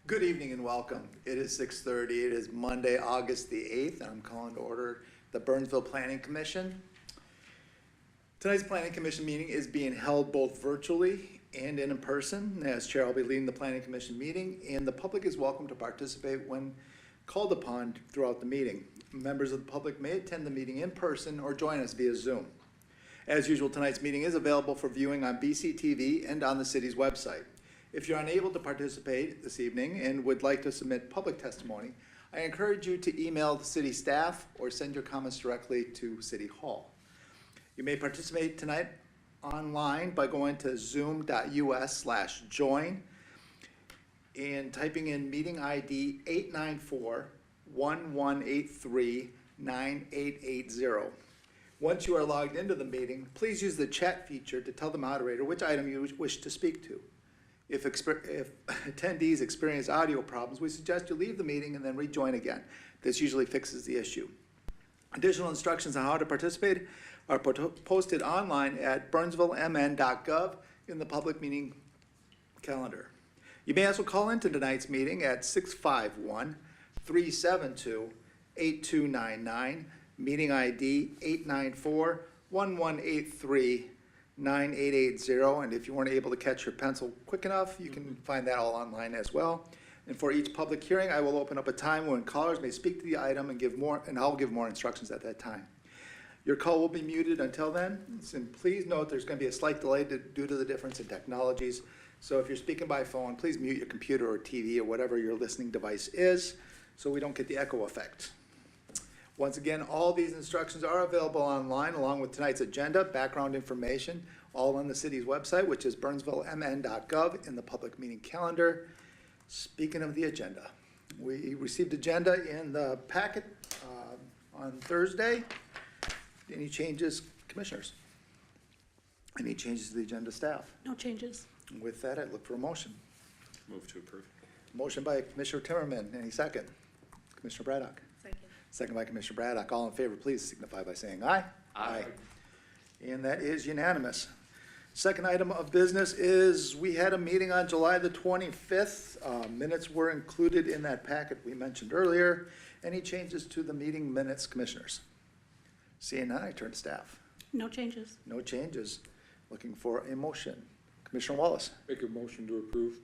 Good evening and welcome. It is 6:30. It is Monday, August the 8th, and I'm calling to order the Burnsville Planning Commission. Tonight's Planning Commission meeting is being held both virtually and in person. As chair, I'll be leading the Planning Commission meeting, and the public is welcome to participate when called upon throughout the meeting. Members of the public may attend the meeting in person or join us via Zoom. As usual, tonight's meeting is available for viewing on BCTV and on the city's website. If you're unable to participate this evening and would like to submit public testimony, I encourage you to email the city staff or send your comments directly to City Hall. You may participate tonight online by going to zoom.us/join and typing in meeting ID 894-1183-9880. Once you are logged into the meeting, please use the chat feature to tell the moderator which item you wish to speak to. If attendees experience audio problems, we suggest you leave the meeting and then rejoin again. This usually fixes the issue. Additional instructions on how to participate are posted online at burnsvillemn.gov in the public meeting calendar. You may also call into tonight's meeting at 651-372-8299, meeting ID 894-1183-9880, and if you weren't able to catch your pencil quick enough, you can find that all online as well. And for each public hearing, I will open up a time when callers may speak to the item and I'll give more instructions at that time. Your call will be muted until then, and please note there's going to be a slight delay due to the difference in technologies. So if you're speaking by phone, please mute your computer or TV or whatever your listening device is so we don't get the echo effect. Once again, all these instructions are available online along with tonight's agenda, background information, all on the city's website, which is burnsvillemn.gov in the public meeting calendar. Speaking of the agenda, we received agenda in the packet on Thursday. Any changes, commissioners? Any changes to the agenda, staff? No changes. With that, I look for a motion. Move to approve. Motion by Commissioner Timmerman. Any second? Commissioner Braddock. Second by Commissioner Braddock. All in favor, please signify by saying aye. Aye. And that is unanimous. Second item of business is we had a meeting on July the 25th. Minutes were included in that packet we mentioned earlier. Any changes to the meeting minutes, commissioners? Seeing none, I turn to staff. No changes. No changes. Looking for a motion. Commissioner Wallace. Make a motion to approve.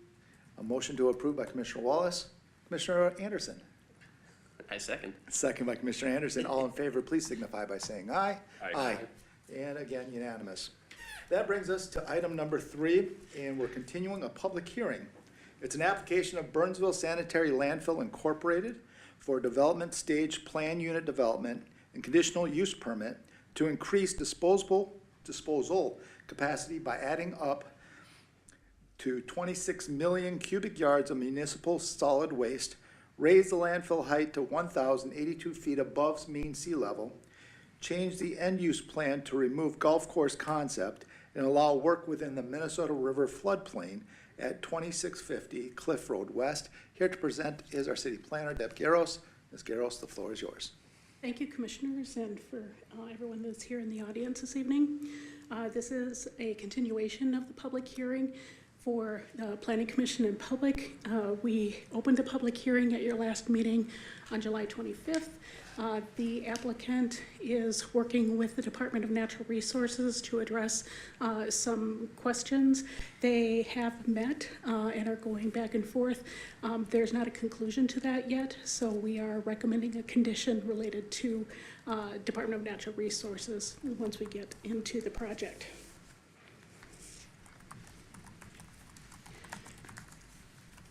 A motion to approve by Commissioner Wallace. Commissioner Anderson. I second. Second by Commissioner Anderson. All in favor, please signify by saying aye. Aye. And again, unanimous. That brings us to item number 3, and we're continuing a public hearing. It's an application of Burnsville Sanitary Landfill Incorporated for development stage plan unit development and conditional use permit to increase disposal capacity by adding up to 26 million cubic yards of municipal solid waste, raise the landfill height to 1,082 feet above mean sea level, change the end-use plan to remove golf course concept, and allow work within the Minnesota River floodplain at 2650 Cliff Road West. Here to present is our city planner, Deb Garros. Ms. Garros, the floor is yours. Thank you, commissioners, and for everyone that's here in the audience this evening. This is a continuation of the public hearing for the Planning Commission and public. We opened the public hearing at your last meeting on July 25th. The applicant is working with the Department of Natural Resources to address some questions. They have met and are going back and forth. There's not a conclusion to that yet, so we are recommending a condition related to Department of Natural Resources once we get into the project.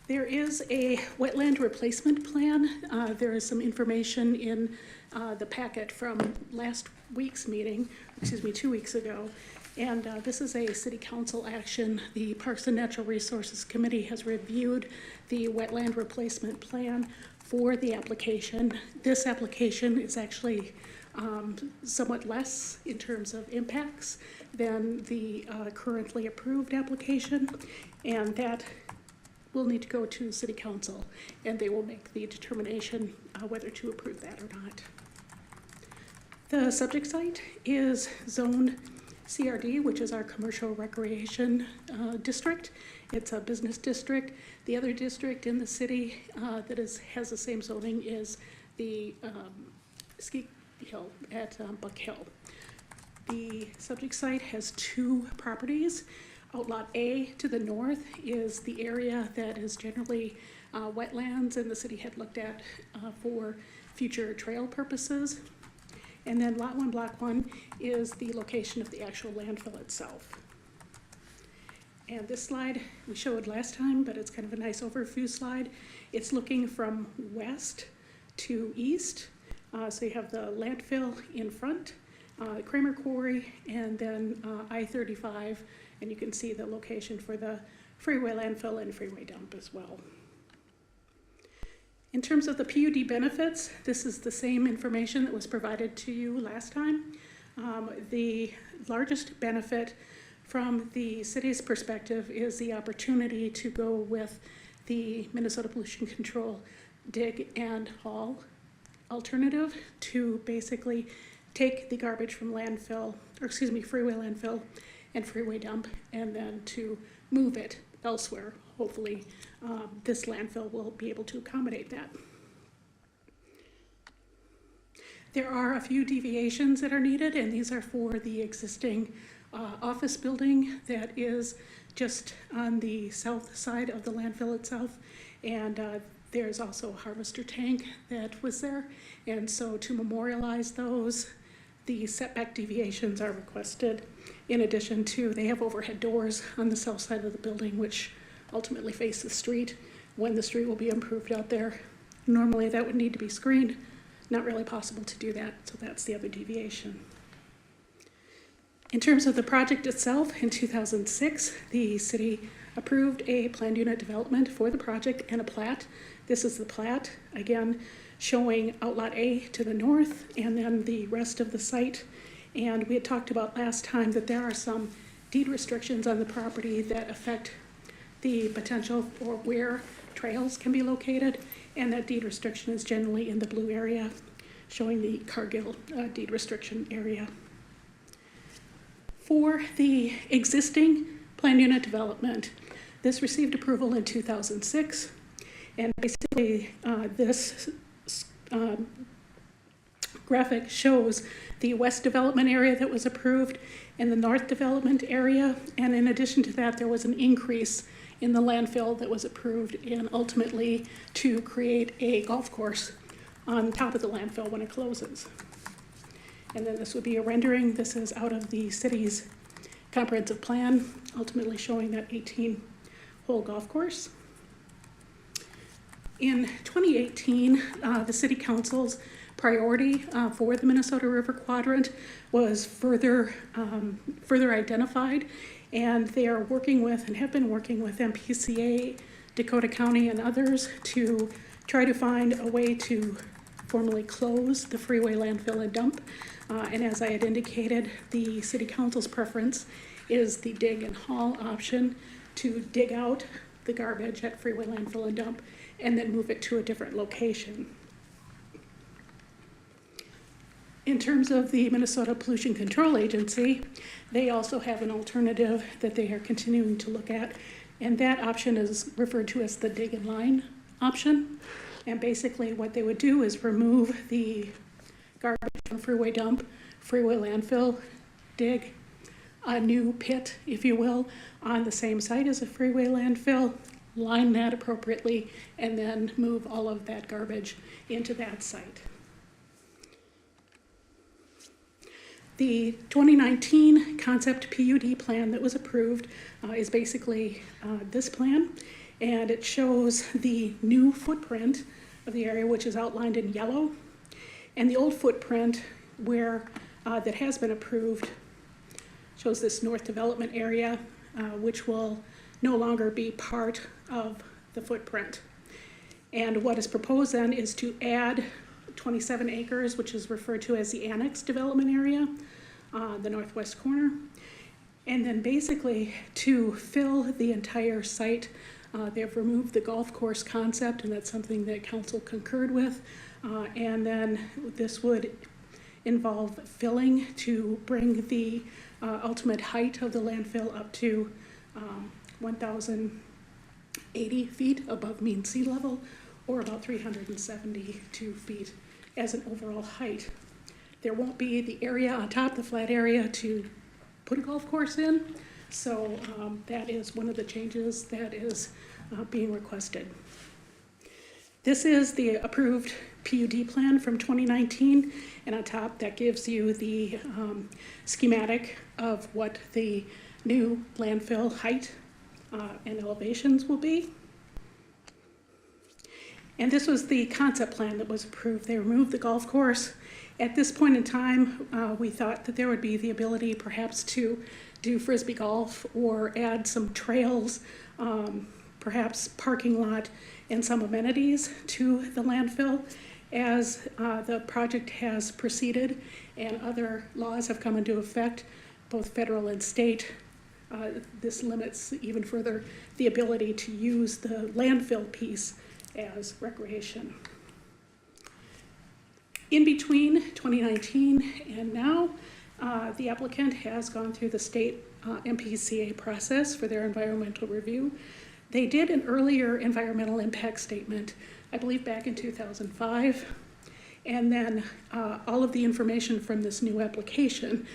There is a wetland replacement plan. There is some information in the packet from last week's meeting, 2 weeks ago. And this is a city council action. The Parks and Natural Resources Committee has reviewed the wetland replacement plan for the application. This application is actually somewhat less in terms of impacts than the currently approved application. And that will need to go to City Council, and they will make the determination whether to approve that or not. The subject site is zoned CRD, which is our commercial recreation district. It's a business district. The other district in the city that has the same zoning is the ski hill at Buck Hill. The subject site has 2 properties. Outlot A to the north is the area that is generally wetlands, and the city had looked at for future trail purposes. And then Lot 1, Block 1 is the location of the actual landfill itself. And this slide we showed last time, but it's kind of a nice overview slide. It's looking from west to east. So you have the landfill in front, Kramer Quarry, and then I-35, and you can see the location for the freeway landfill and freeway dump as well. In terms of the PUD benefits, this is the same information that was provided to you last time. The largest benefit from the city's perspective is the opportunity to go with the Minnesota Pollution Control dig and haul alternative to basically take the garbage from landfill, or excuse me, freeway landfill and freeway dump, and then to move it elsewhere. Hopefully, this landfill will be able to accommodate that. There are a few deviations that are needed, and these are for the existing office building that is just on the south side of the landfill itself. And there's also a harvester tank that was there. And so to memorialize those, the setback deviations are requested. In addition to, they have overhead doors on the south side of the building, which ultimately face the street when the street will be improved out there. Normally that would need to be screened. Not really possible to do that, so that's the other deviation. In terms of the project itself, in 2006, the city approved a planned unit development for the project and a plat. This is the plat, again, showing Outlot A to the north and then the rest of the site. And we had talked about last time that there are some deed restrictions on the property that affect the potential for where trails can be located, and that deed restriction is generally in the blue area, showing the Cargill deed restriction area. For the existing planned unit development, this received approval in 2006, and basically this graphic shows the west development area that was approved and the north development area, and in addition to that, there was an increase in the landfill that was approved, and ultimately to create a golf course on top of the landfill when it closes. And then this would be a rendering. This is out of the city's comprehensive plan, ultimately showing that 18-hole golf course. In 2018, the City Council's priority for the Minnesota River Quadrant was further identified, and they are working with and have been working with MPCA, Dakota County, and others to try to find a way to formally close the freeway landfill and dump. And as I had indicated, the City Council's preference is the dig and haul option, to dig out the garbage at freeway landfill and dump and then move it to a different location. In terms of the Minnesota Pollution Control Agency, they also have an alternative that they are continuing to look at, and that option is referred to as the dig and line option. And basically what they would do is remove the garbage from freeway dump, freeway landfill, dig a new pit, if you will, on the same site as a freeway landfill, line that appropriately, and then move all of that garbage into that site. The 2019 Concept PUD plan that was approved is basically this plan, and it shows the new footprint of the area, which is outlined in yellow, and the old footprint where that has been approved shows this north development area, which will no longer be part of the footprint. And what is proposed then is to add 27 acres, which is referred to as the annex development area, the northwest corner. And then basically to fill the entire site, they have removed the golf course concept, and that's something that council concurred with. And then this would involve filling to bring the ultimate height of the landfill up to 1,080 feet above mean sea level, or about 372 feet as an overall height. There won't be the area on top, the flat area, to put a golf course in, so that is one of the changes that is being requested. This is the approved PUD plan from 2019, and on top that gives you the schematic of what the new landfill height and elevations will be. And this was the concept plan that was approved. They removed the golf course. At this point in time, we thought that there would be the ability perhaps to do Frisbee golf or add some trails, perhaps parking lot and some amenities to the landfill. As the project has proceeded and other laws have come into effect, both federal and state, this limits even further the ability to use the landfill piece as recreation. In between 2019 and now, the applicant has gone through the state MPCA process for their environmental review. They did an earlier environmental impact statement, I believe back in 2005, and then all of the information from this new application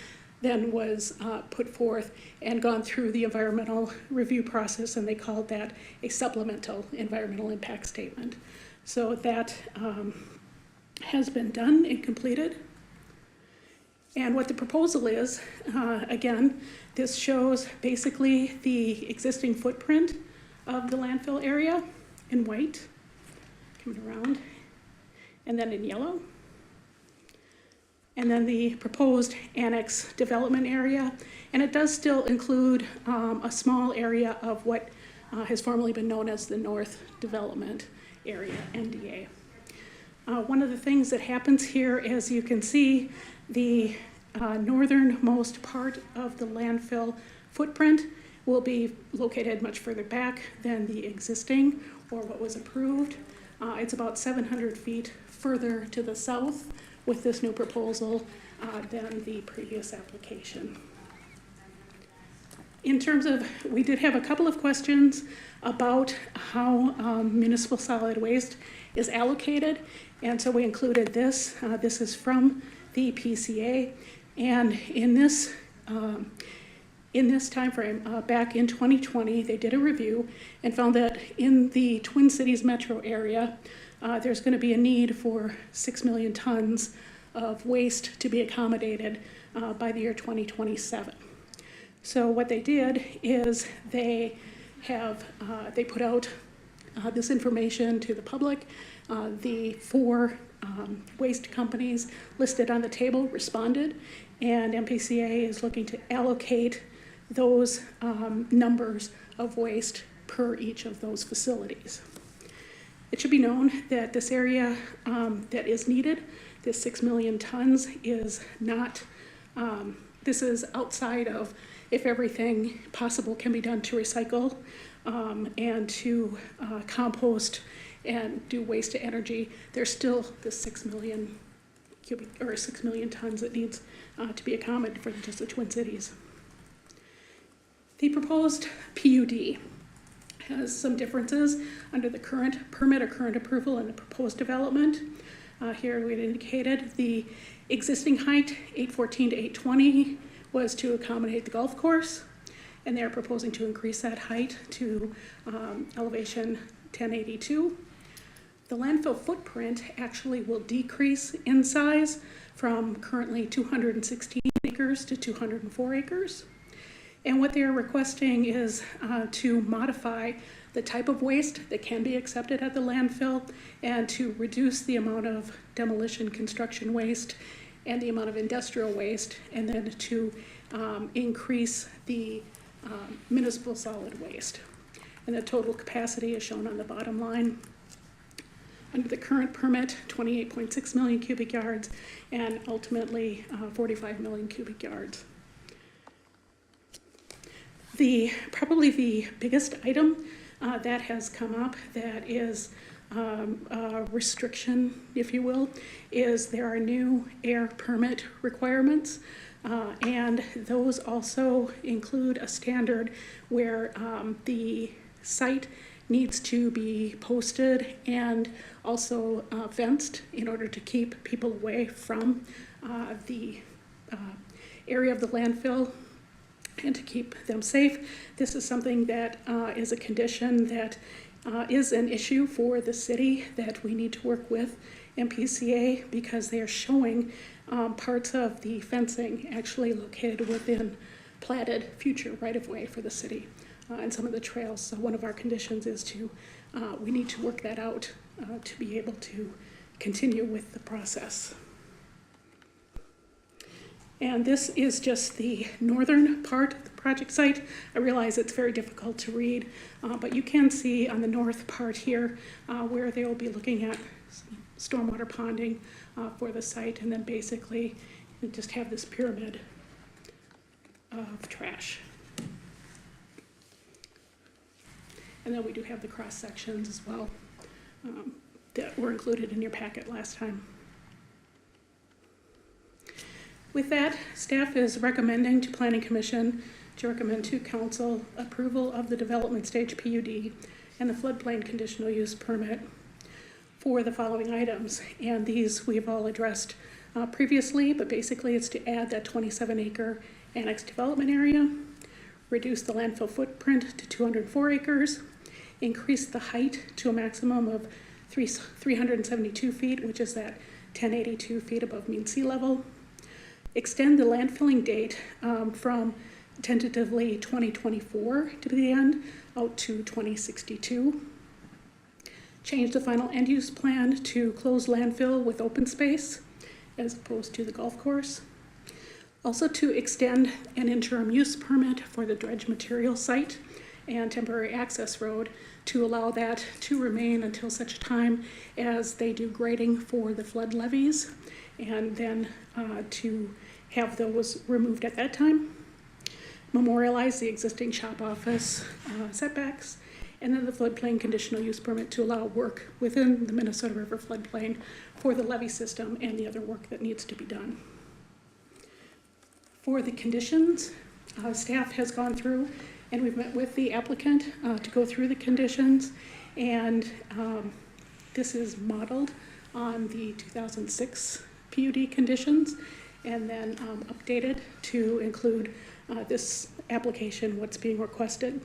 then was put forth and gone through the environmental review process, and they called that a supplemental environmental impact statement. So that has been done and completed. And what the proposal is, again, this shows basically the existing footprint of the landfill area in white, coming around, and then in yellow. And then the proposed annex development area, and it does still include a small area of what has formerly been known as the North Development Area, NDA. One of the things that happens here, as you can see, the northernmost part of the landfill footprint will be located much further back than the existing or what was approved. It's about 700 feet further to the south with this new proposal than the previous application. In terms of, we did have a couple of questions about how municipal solid waste is allocated, and so we included this. This is from the PCA, and in this time frame, back in 2020, they did a review and found that in the Twin Cities metro area, there's going to be a need for 6 million tons of waste to be accommodated by the year 2027. So what they did is they put out this information to the public. The 4 waste companies listed on the table responded, and MPCA is looking to allocate those numbers of waste per each of those facilities. It should be known that this area that is needed, this 6 million tons, is not, this is outside of if everything possible can be done to recycle and to compost and do waste to energy. There's still the 6 million cubic, or 6 million tons that needs to be accommodated for just the Twin Cities. The proposed PUD has some differences under the current permit or current approval and the proposed development. Here we had indicated the existing height, 814 to 820, was to accommodate the golf course, and they're proposing to increase that height to elevation 1082. The landfill footprint actually will decrease in size from currently 216 acres to 204 acres. And what they're requesting is to modify the type of waste that can be accepted at the landfill and to reduce the amount of demolition construction waste and the amount of industrial waste, and then to increase the municipal solid waste. And the total capacity is shown on the bottom line. Under the current permit, 28.6 million cubic yards, and ultimately 45 million cubic yards. Probably the biggest item that has come up that is a restriction, if you will, is there are new air permit requirements. And those also include a standard where the site needs to be posted and also fenced in order to keep people away from the area of the landfill and to keep them safe. This is something that is a condition that is an issue for the city that we need to work with MPCA because they are showing parts of the fencing actually located within platted future right-of-way for the city and some of the trails. So one of our conditions is to, we need to work that out to be able to continue with the process. And this is just the northern part of the project site. I realize it's very difficult to read, but you can see on the north part here where they will be looking at stormwater ponding for the site, and then basically you just have this pyramid of trash. And then we do have the cross sections as well that were included in your packet last time. With that, staff is recommending to Planning Commission to recommend to Council approval of the development stage PUD and the floodplain conditional use permit for the following items. And these we've all addressed previously, but basically it's to add that 27-acre annex development area, reduce the landfill footprint to 204 acres, increase the height to a maximum of 372 feet, which is that 1082 feet above mean sea level, extend the landfilling date from tentatively 2024 to the end out to 2062. Change the final end use plan to close landfill with open space as opposed to the golf course. Also to extend an interim use permit for the dredge material site and temporary access road to allow that to remain until such time as they do grading for the flood levees, and then to have those removed at that time. Memorialize the existing shop office setbacks, and then the floodplain conditional use permit to allow work within the Minnesota River floodplain for the levee system and the other work that needs to be done. For the conditions, staff has gone through and we've met with the applicant to go through the conditions, and this is modeled on the 2006 PUD conditions and then updated to include this application, what's being requested.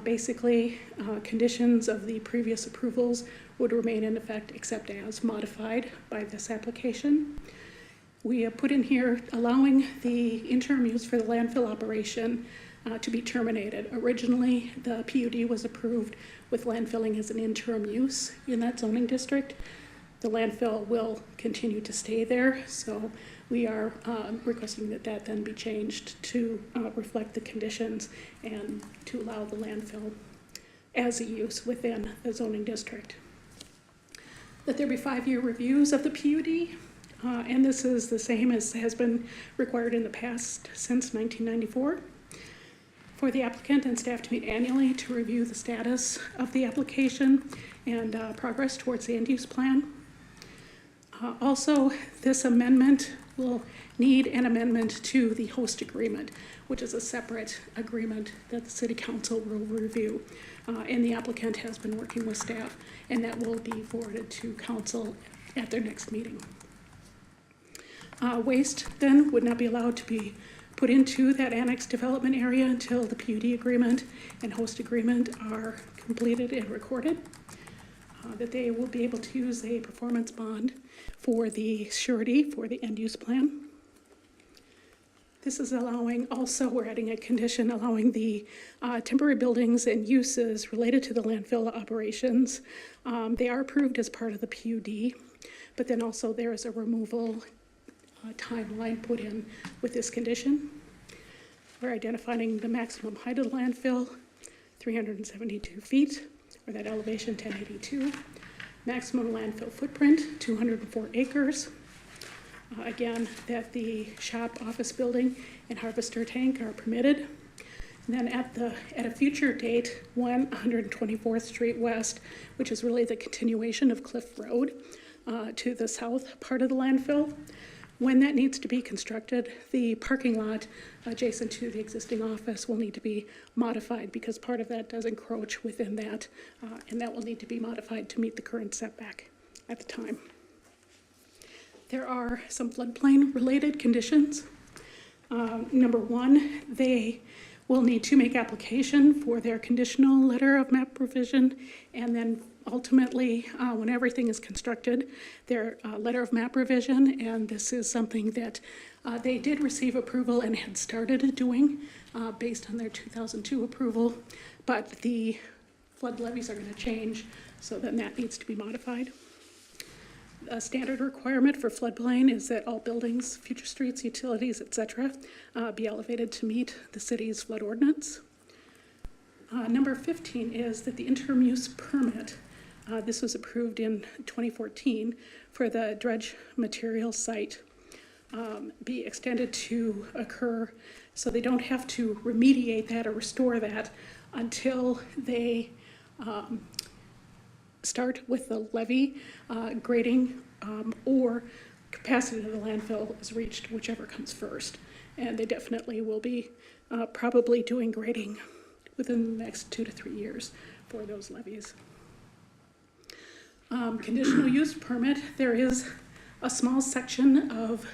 Basically, conditions of the previous approvals would remain in effect except as modified by this application. We have put in here allowing the interim use for the landfill operation to be terminated. Originally, the PUD was approved with landfilling as an interim use in that zoning district. The landfill will continue to stay there, so we are requesting that that then be changed to reflect the conditions and to allow the landfill as a use within the zoning district. That there be 5-year reviews of the PUD, and this is the same as has been required in the past since 1994. For the applicant and staff to meet annually to review the status of the application and progress towards the end use plan. Also, this amendment will need an amendment to the host agreement, which is a separate agreement that the City Council will review. And the applicant has been working with staff, and that will be forwarded to Council at their next meeting. Waste then would not be allowed to be put into that annex development area until the PUD agreement and host agreement are completed and recorded. That they will be able to use a performance bond for the surety for the end use plan. This is allowing, also we're adding a condition allowing the temporary buildings and uses related to the landfill operations. They are approved as part of the PUD, but then also there is a removal timeline put in with this condition. We're identifying the maximum height of the landfill, 372 feet, or that elevation 1082. Maximum landfill footprint, 204 acres. Again, that the shop, office building, and harvester tank are permitted. Then at a future date, 124th Street West, which is really the continuation of Cliff Road to the south part of the landfill. When that needs to be constructed, the parking lot adjacent to the existing office will need to be modified because part of that does encroach within that, and that will need to be modified to meet the current setback at the time. There are some floodplain related conditions. Number one, they will need to make application for their conditional letter of map revision, and then ultimately, when everything is constructed, their letter of map revision, and this is something that they did receive approval and had started doing based on their 2002 approval, but the flood levies are going to change, so then that needs to be modified. A standard requirement for floodplain is that all buildings, future streets, utilities, etc., be elevated to meet the city's flood ordinance. Number 15 is that the interim use permit, this was approved in 2014 for the dredge material site, be extended to occur so they don't have to remediate that or restore that until they start with the levee grading or capacity of the landfill is reached, whichever comes first. And they definitely will be probably doing grading within the next 2 to 3 years for those levees. Conditional use permit, there is a small section of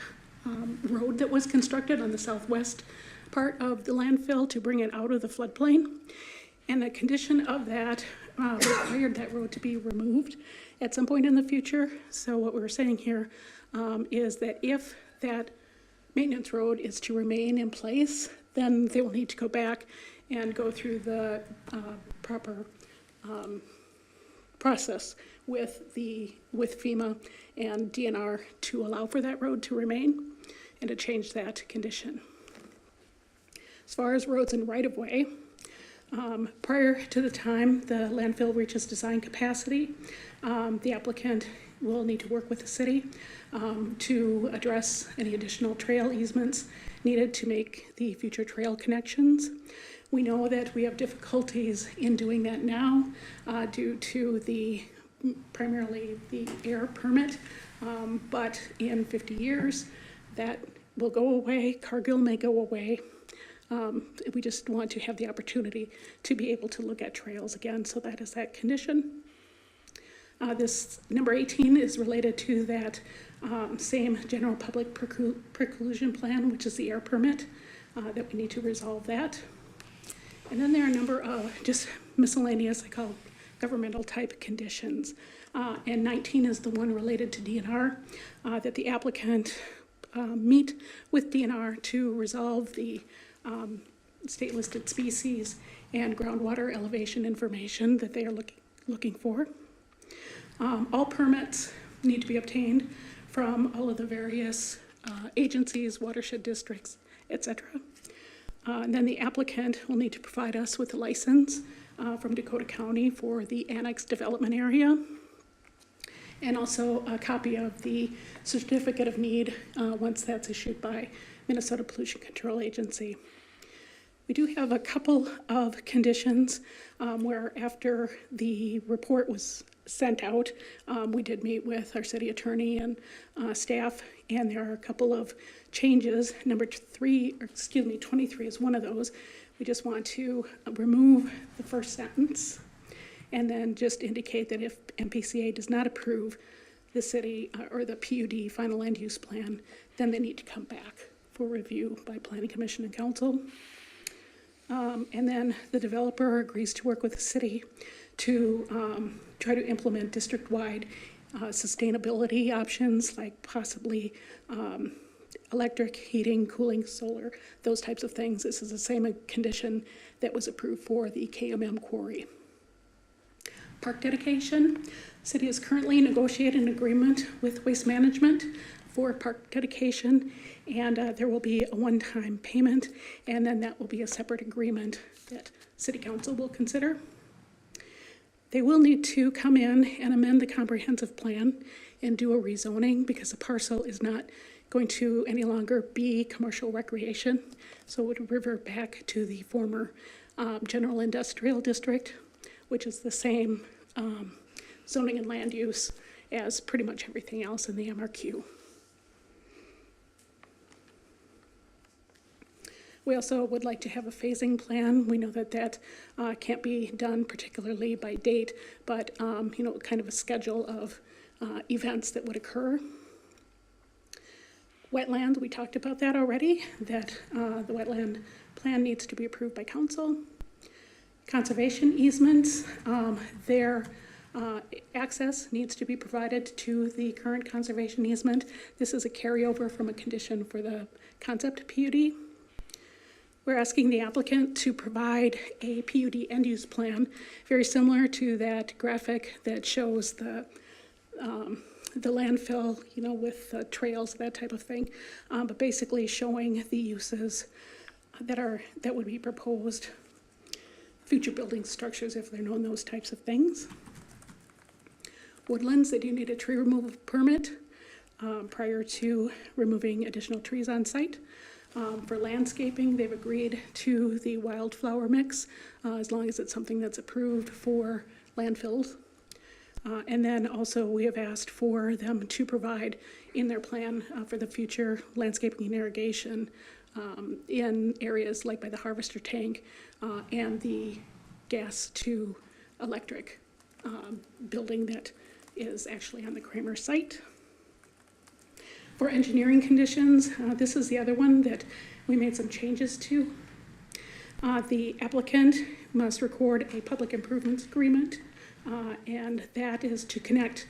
road that was constructed on the southwest part of the landfill to bring it out of the floodplain. And the condition of that required that road to be removed at some point in the future. So what we're saying here is that if that maintenance road is to remain in place, then they will need to go back and go through the proper process with FEMA and DNR to allow for that road to remain and to change that condition. As far as roads and right-of-way, prior to the time the landfill reaches design capacity, the applicant will need to work with the city to address any additional trail easements needed to make the future trail connections. We know that we have difficulties in doing that now due to primarily the air permit, but in 50 years that will go away. Cargill may go away. We just want to have the opportunity to be able to look at trails again, so that is that condition. This number 18 is related to that same general public preclusion plan, which is the air permit, that we need to resolve that. And then there are a number of just miscellaneous, I call governmental type conditions. And 19 is the one related to DNR, that the applicant meet with DNR to resolve the state listed species and groundwater elevation information that they are looking for. All permits need to be obtained from all of the various agencies, watershed districts, etc. And then the applicant will need to provide us with a license from Dakota County for the annex development area, and also a copy of the certificate of need once that's issued by Minnesota Pollution Control Agency. We do have a couple of conditions where after the report was sent out, we did meet with our city attorney and staff, and there are a couple of changes. Number 23 is one of those. We just want to remove the first sentence and then just indicate that if MPCA does not approve the city or the PUD final land use plan, then they need to come back for review by Planning Commission and Council. And then the developer agrees to work with the city to try to implement district-wide sustainability options, like possibly electric, heating, cooling, solar, those types of things. This is the same condition that was approved for the KMM quarry. Park dedication. City is currently negotiating an agreement with Waste Management for park dedication, and there will be a one-time payment, and then that will be a separate agreement that City Council will consider. They will need to come in and amend the comprehensive plan and do a rezoning because the parcel is not going to any longer be commercial recreation. So it would revert back to the former general industrial district, which is the same zoning and land use as pretty much everything else in the MRQ. We also would like to have a phasing plan. We know that that can't be done particularly by date, but you know, kind of a schedule of events that would occur. Wetland, we talked about that already, that the wetland plan needs to be approved by council. Conservation easements, their access needs to be provided to the current conservation easement. This is a carryover from a condition for the concept PUD. We're asking the applicant to provide a PUD end-use plan, very similar to that graphic that shows the landfill, you know, with trails, that type of thing, but basically showing the uses that would be proposed, future building structures if they're known, those types of things. Woodlands, they do need a tree removal permit prior to removing additional trees on site. For landscaping, they've agreed to the wildflower mix, as long as it's something that's approved for landfills. And then also we have asked for them to provide in their plan for the future landscaping and irrigation in areas like by the harvester tank and the gas to electric building that is actually on the Kramer site. For engineering conditions, this is the other one that we made some changes to. The applicant must record a public improvements agreement, and that is to connect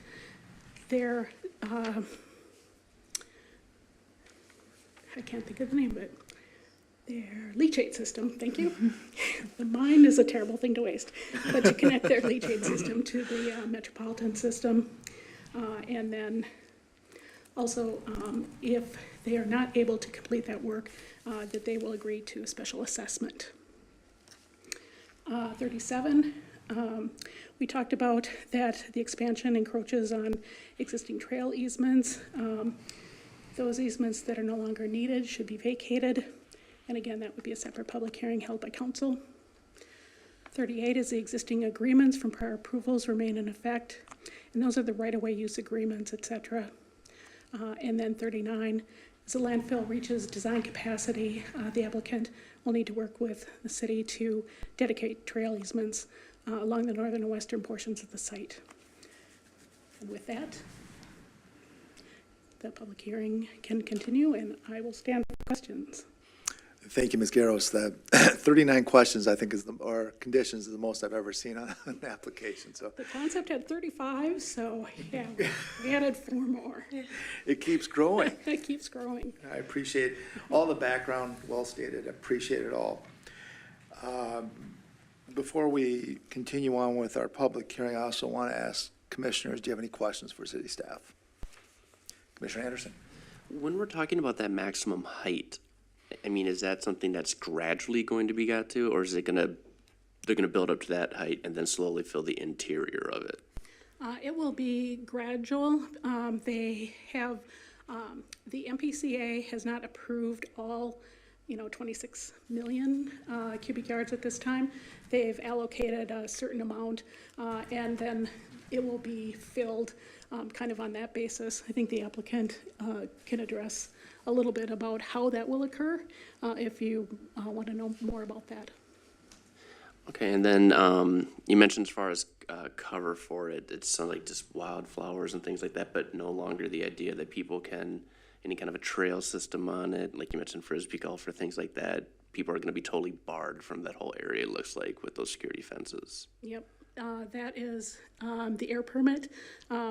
their, I can't think of the name of it, their leachate system, thank you. The mind is a terrible thing to waste, but to connect their leachate system to the metropolitan system, and then also, if they are not able to complete that work, that they will agree to a special assessment. 37, we talked about that the expansion encroaches on existing trail easements. Those easements that are no longer needed should be vacated. And again, that would be a separate public hearing held by council. 38 is the existing agreements from prior approvals remain in effect. And those are the right-of-way use agreements, et cetera. And then 39, as the landfill reaches design capacity, the applicant will need to work with the city to dedicate trail easements along the northern and western portions of the site. And with that, the public hearing can continue, and I will stand for questions. Thank you, Ms. Garros. The 39 questions, I think, or conditions is the most I've ever seen on an application, so. The concept had 35, so yeah, we added 4 more. It keeps growing. It keeps growing. I appreciate all the background, well stated, appreciate it all. Before we continue on with our public hearing, I also want to ask commissioners, do you have any questions for city staff? Commissioner Anderson? When we're talking about that maximum height, I mean, is that something that's gradually going to be got to, or is it they're gonna build up to that height and then slowly fill the interior of it? It will be gradual. They have, the MPCA has not approved all, 26 million cubic yards at this time. They've allocated a certain amount, and then it will be filled kind of on that basis. I think the applicant can address a little bit about how that will occur, if you want to know more about that. Okay, and then you mentioned as far as cover for it, it's like just wildflowers and things like that, but no longer the idea that people can, any kind of a trail system on it, like you mentioned frisbee golf or things like that, people are going to be totally barred from that whole area, it looks like, with those security fences. Yep. That is the air permit,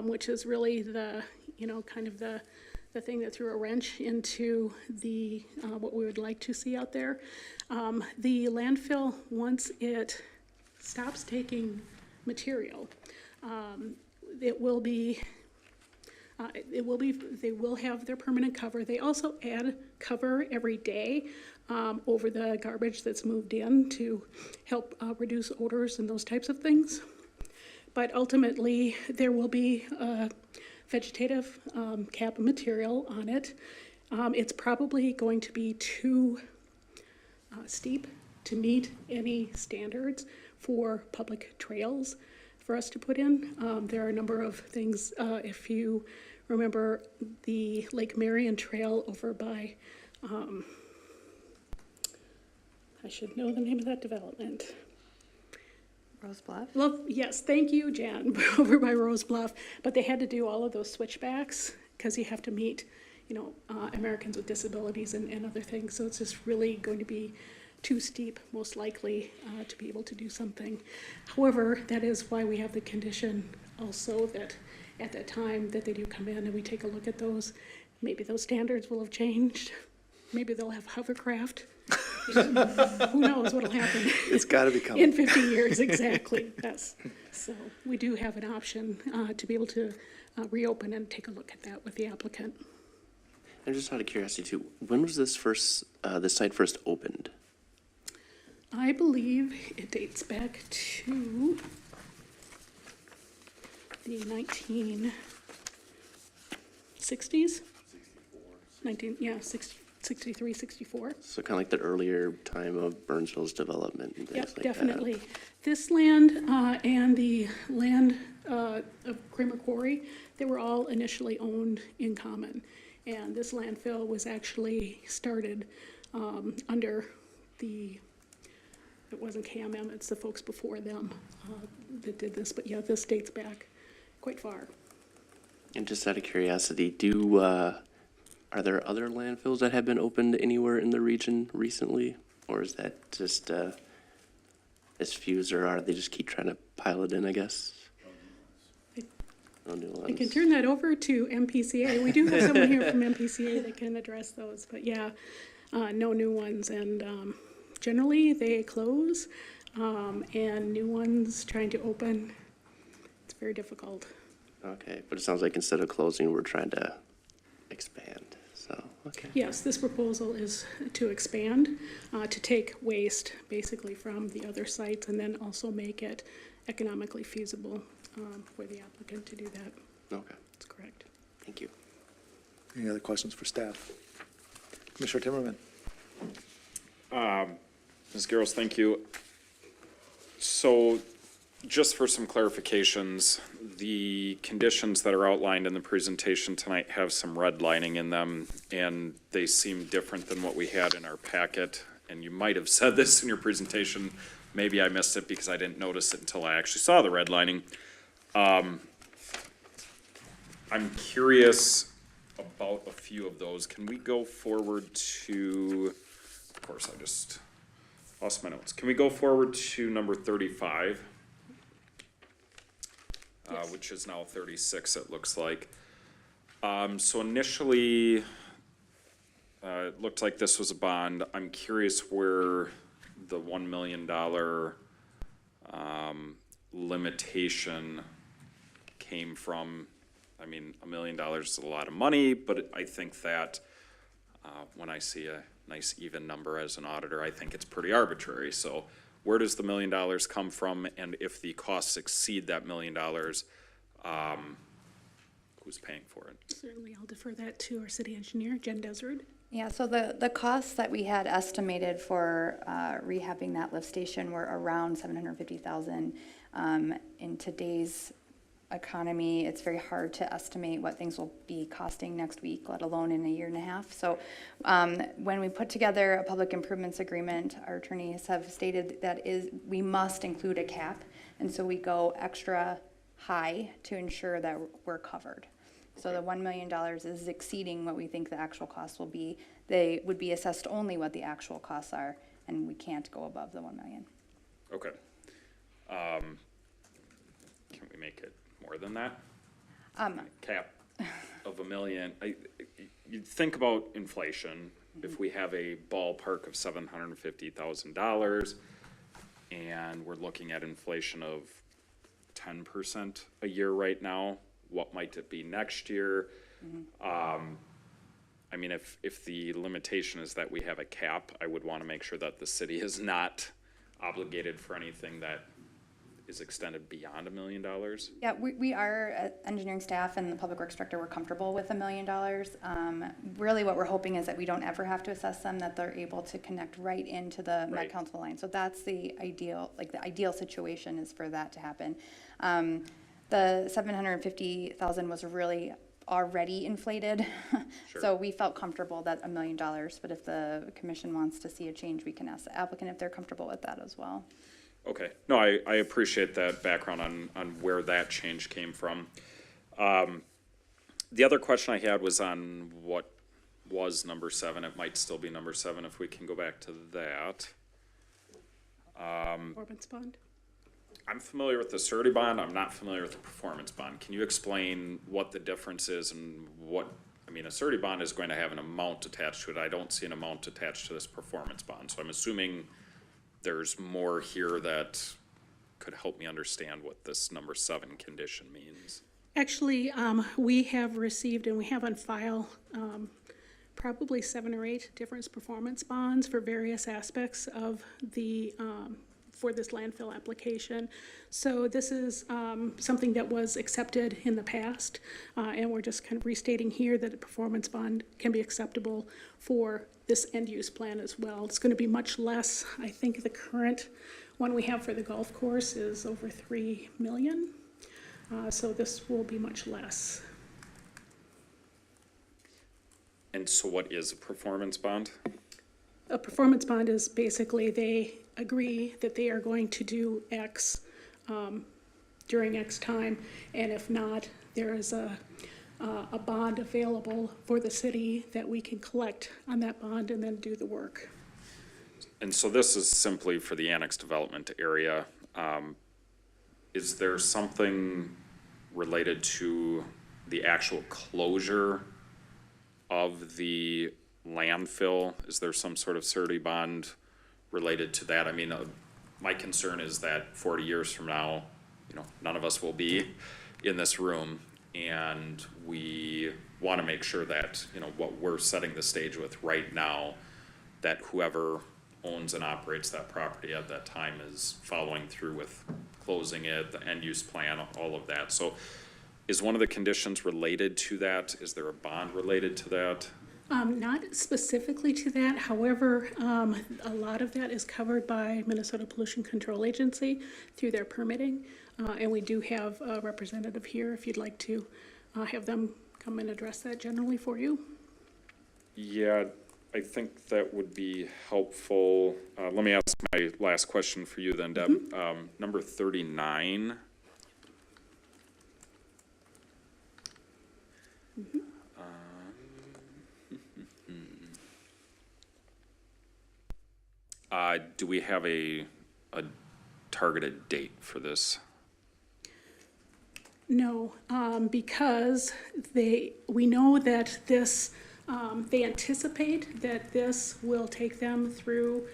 which is really the, kind of the thing that threw a wrench into the what we would like to see out there. The landfill, once it stops taking material, they will have their permanent cover. They also add cover every day over the garbage that's moved in to help reduce odors and those types of things. But ultimately, there will be vegetative cap material on it. It's probably going to be too steep to meet any standards for public trails for us to put in. There are a number of things, if you remember the Lake Marion Trail over by, I should know the name of that development. Rose Bluff? Yes, thank you, Jan, over by Rose Bluff. But they had to do all of those switchbacks because you have to meet, Americans with disabilities and other things. So it's just really going to be too steep, most likely, to be able to do something. However, that is why we have the condition also that at that time that they do come in and we take a look at those, maybe those standards will have changed. Maybe they'll have hovercraft. Who knows what'll happen It's gotta be coming. in 50 years, exactly, yes. So we do have an option to be able to reopen and take a look at that with the applicant. And just out of curiosity too, when was this site first opened? I believe it dates back to the 1960s? 63, 64. So kind of like the earlier time of Burnsville's development and things Yep, like that. definitely. This land and the land of Kramer Quarry, they were all initially owned in common. And this landfill was actually started under it wasn't KMM, it's the folks before them that did this. But yeah, this dates back quite far. And just out of curiosity, are there other landfills that have been opened anywhere in the region recently? Or is that just as few as there are, they just keep trying to pile it in, I guess? No new ones. I can turn that over to MPCA. We do have someone here from MPCA that can address those, but yeah, no new ones. And generally, they close, and new ones trying to open, it's very difficult. Okay, but it sounds like instead of closing, we're trying to expand, so, okay. Yes, this proposal is to expand, to take waste basically from the other sites and then also make it economically feasible for the applicant to do that. Okay, That's correct. thank you. Any other questions for staff? Commissioner Timmerman? Ms. Garros, thank you. So, just for some clarifications, the conditions that are outlined in the presentation tonight have some redlining in them, and they seem different than what we had in our packet. And you might have said this in your presentation. Maybe I missed it because I didn't notice it until I actually saw the redlining. I'm curious about a few of those. Can we go forward to, of course, I just lost my notes. Can we go forward to number 35? Yes. Which is now 36, it looks like. So initially, it looked like this was a bond. I'm curious where the $1 million limitation came from. I mean, $1 million is a lot of money, but I think that when I see a nice even number as an auditor, I think it's pretty arbitrary. So where does the $1 million come from? And if the costs exceed that $1 million, who's paying for it? Certainly, I'll defer that to our city engineer, Jen Desard. Yeah, so the costs that we had estimated for rehabbing that lift station were around $750,000. In today's economy, it's very hard to estimate what things will be costing next week, let alone in a year and a half. So when we put together a public improvements agreement, our attorneys have stated that we must include a cap, and so we go extra high to ensure that we're covered. So the $1 million is exceeding what we think the actual cost will be. They would be assessed only what the actual costs are, and we can't go above the $1 million. Okay. Can we make it more than that? Cap of $1 million. You think about inflation. If we have a ballpark of $750,000 and we're looking at inflation of 10% a year right now, what might it be next year? I mean, if the limitation is that we have a cap, I would want to make sure that the city is not obligated for anything that is extended beyond $1 million? Yeah, we are, engineering staff and the public works director, we're comfortable with $1 million. Really what we're hoping is that we don't ever have to assess them, that they're able to connect right into the Met Right. Council line. So that's the ideal, like the ideal situation is for that to happen. The 750,000 was really already inflated. Sure. So we felt comfortable that $1 million, but if the commission wants to see a change, we can ask the applicant if they're comfortable with that as well. Okay, no, I appreciate that background on where that change came from. The other question I had was on what was number 7. It might still be number 7 if we can go back to that. Performance bond. I'm familiar with the surety bond, I'm not familiar with the performance bond. Can you explain what the difference is and what, I mean, a surety bond is going to have an amount attached to it. I don't see an amount attached to this performance bond, so I'm assuming there's more here that could help me understand what this number 7 condition means. Actually, we have received and we have on file probably 7 or 8 different performance bonds for various aspects of the, for this landfill application. So this is something that was accepted in the past, and we're just kind of restating here that a performance bond can be acceptable for this end-use plan as well. It's going to be much less. I think the current one we have for the golf course is over 3 million. So this will be much less. And so what is a performance bond? A performance bond is basically they agree that they are going to do X during X time, and if not, there is a bond available for the city that we can collect on that bond and then do the work. And so this is simply for the annex development area. Is there something related to the actual closure of the landfill? Is there some sort of surety bond related to that? I mean, my concern is that 40 years from now, you know, none of us will be in this room, and we want to make sure that, you know, what we're setting the stage with right now, that whoever owns and operates that property at that time is following through with closing it, the end use plan, all of that. So is one of the conditions related to that? Is there a bond related to that? Not specifically to that, however, a lot of that is covered by Minnesota Pollution Control Agency through their permitting, and we do have a representative here if you'd like to have them come and address that generally for you. Yeah, I think that would be helpful. Let me ask my last question for you then, Deb. Number 39. Do we have a targeted date for this? No, because we know that this, they anticipate that this will take them through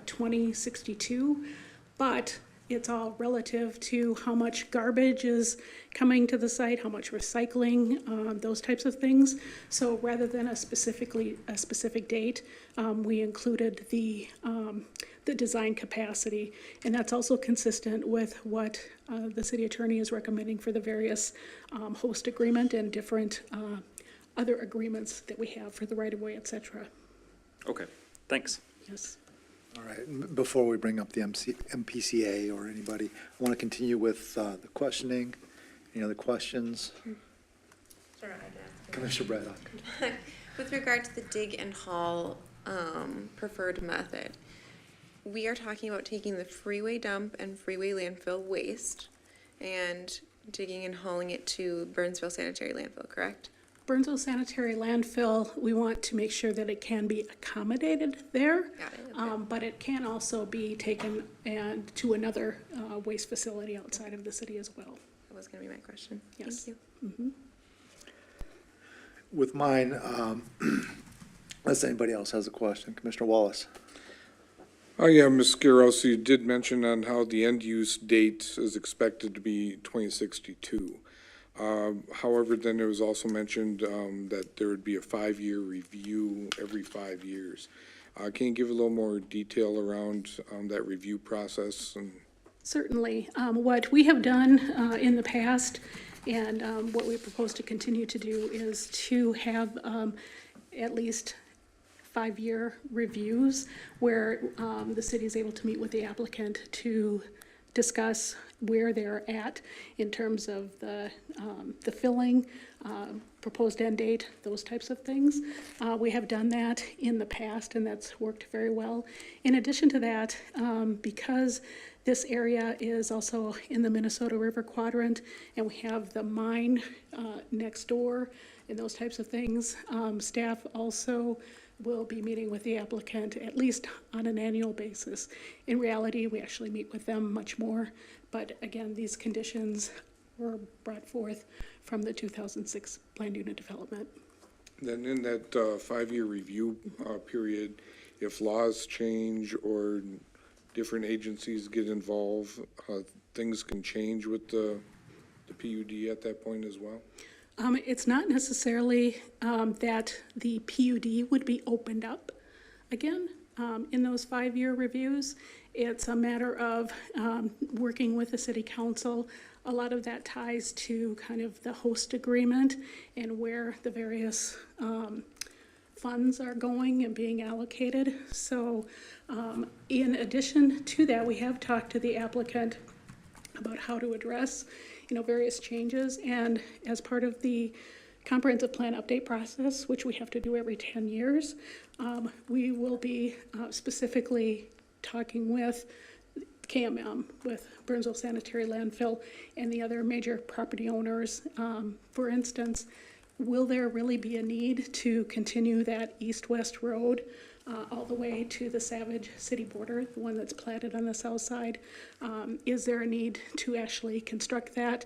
2062, but it's all relative to how much garbage is coming to the site, how much recycling, those types of things. So rather than a specific date, we included the design capacity, and that's also consistent with what the city attorney is recommending for the various host agreement and different other agreements that we have for the right-of-way, et cetera. Okay, thanks. Yes. All right, before we bring up the MPCA or anybody, I want to continue with the questioning. Any other questions? Sure, I can ask. Commissioner Braddock. With regard to the dig and haul preferred method, we are talking about taking the freeway dump and freeway landfill waste and digging and hauling it to Burnsville Sanitary Landfill, correct? Burnsville Sanitary Landfill, we want to make sure that it can be accommodated there. Got it, okay. But it can also be taken and to another waste facility outside of the city as well. That was gonna be my question. Yes. Thank you. With mine, unless anybody else has a question, Commissioner Wallace. Oh, yeah, Ms. Scaros, you did mention on how the end-use date is expected to be 2062. However, then there was also mentioned that there would be a 5-year review every 5 years. Can you give a little more detail around that review process? And Certainly. What we have done in the past and what we propose to continue to do is to have at least 5-year reviews where the city is able to meet with the applicant to discuss where they're at in terms of the filling, proposed end date, those types of things. We have done that in the past, and that's worked very well. In addition to that, because this area is also in the Minnesota River Quadrant, and we have the mine next door and those types of things, staff also will be meeting with the applicant at least on an annual basis. In reality, we actually meet with them much more, but again, these conditions were brought forth from the 2006 planned unit development. Then in that 5-year review period, if laws change or different agencies get involved, things can change with the PUD at that point as well? It's not necessarily that the PUD would be opened up again in those 5-year reviews. It's a matter of working with the city council. A lot of that ties to kind of the host agreement and where the various funds are going and being allocated. So in addition to that, we have talked to the applicant about how to address various changes, and as part of the comprehensive plan update process, which we have to do every 10 years, we will be specifically talking with KMM, with Burnsville Sanitary Landfill, and the other major property owners. For instance, will there really be a need to continue that east-west road all the way to the Savage City border, the one that's platted on the south side? Is there a need to actually construct that?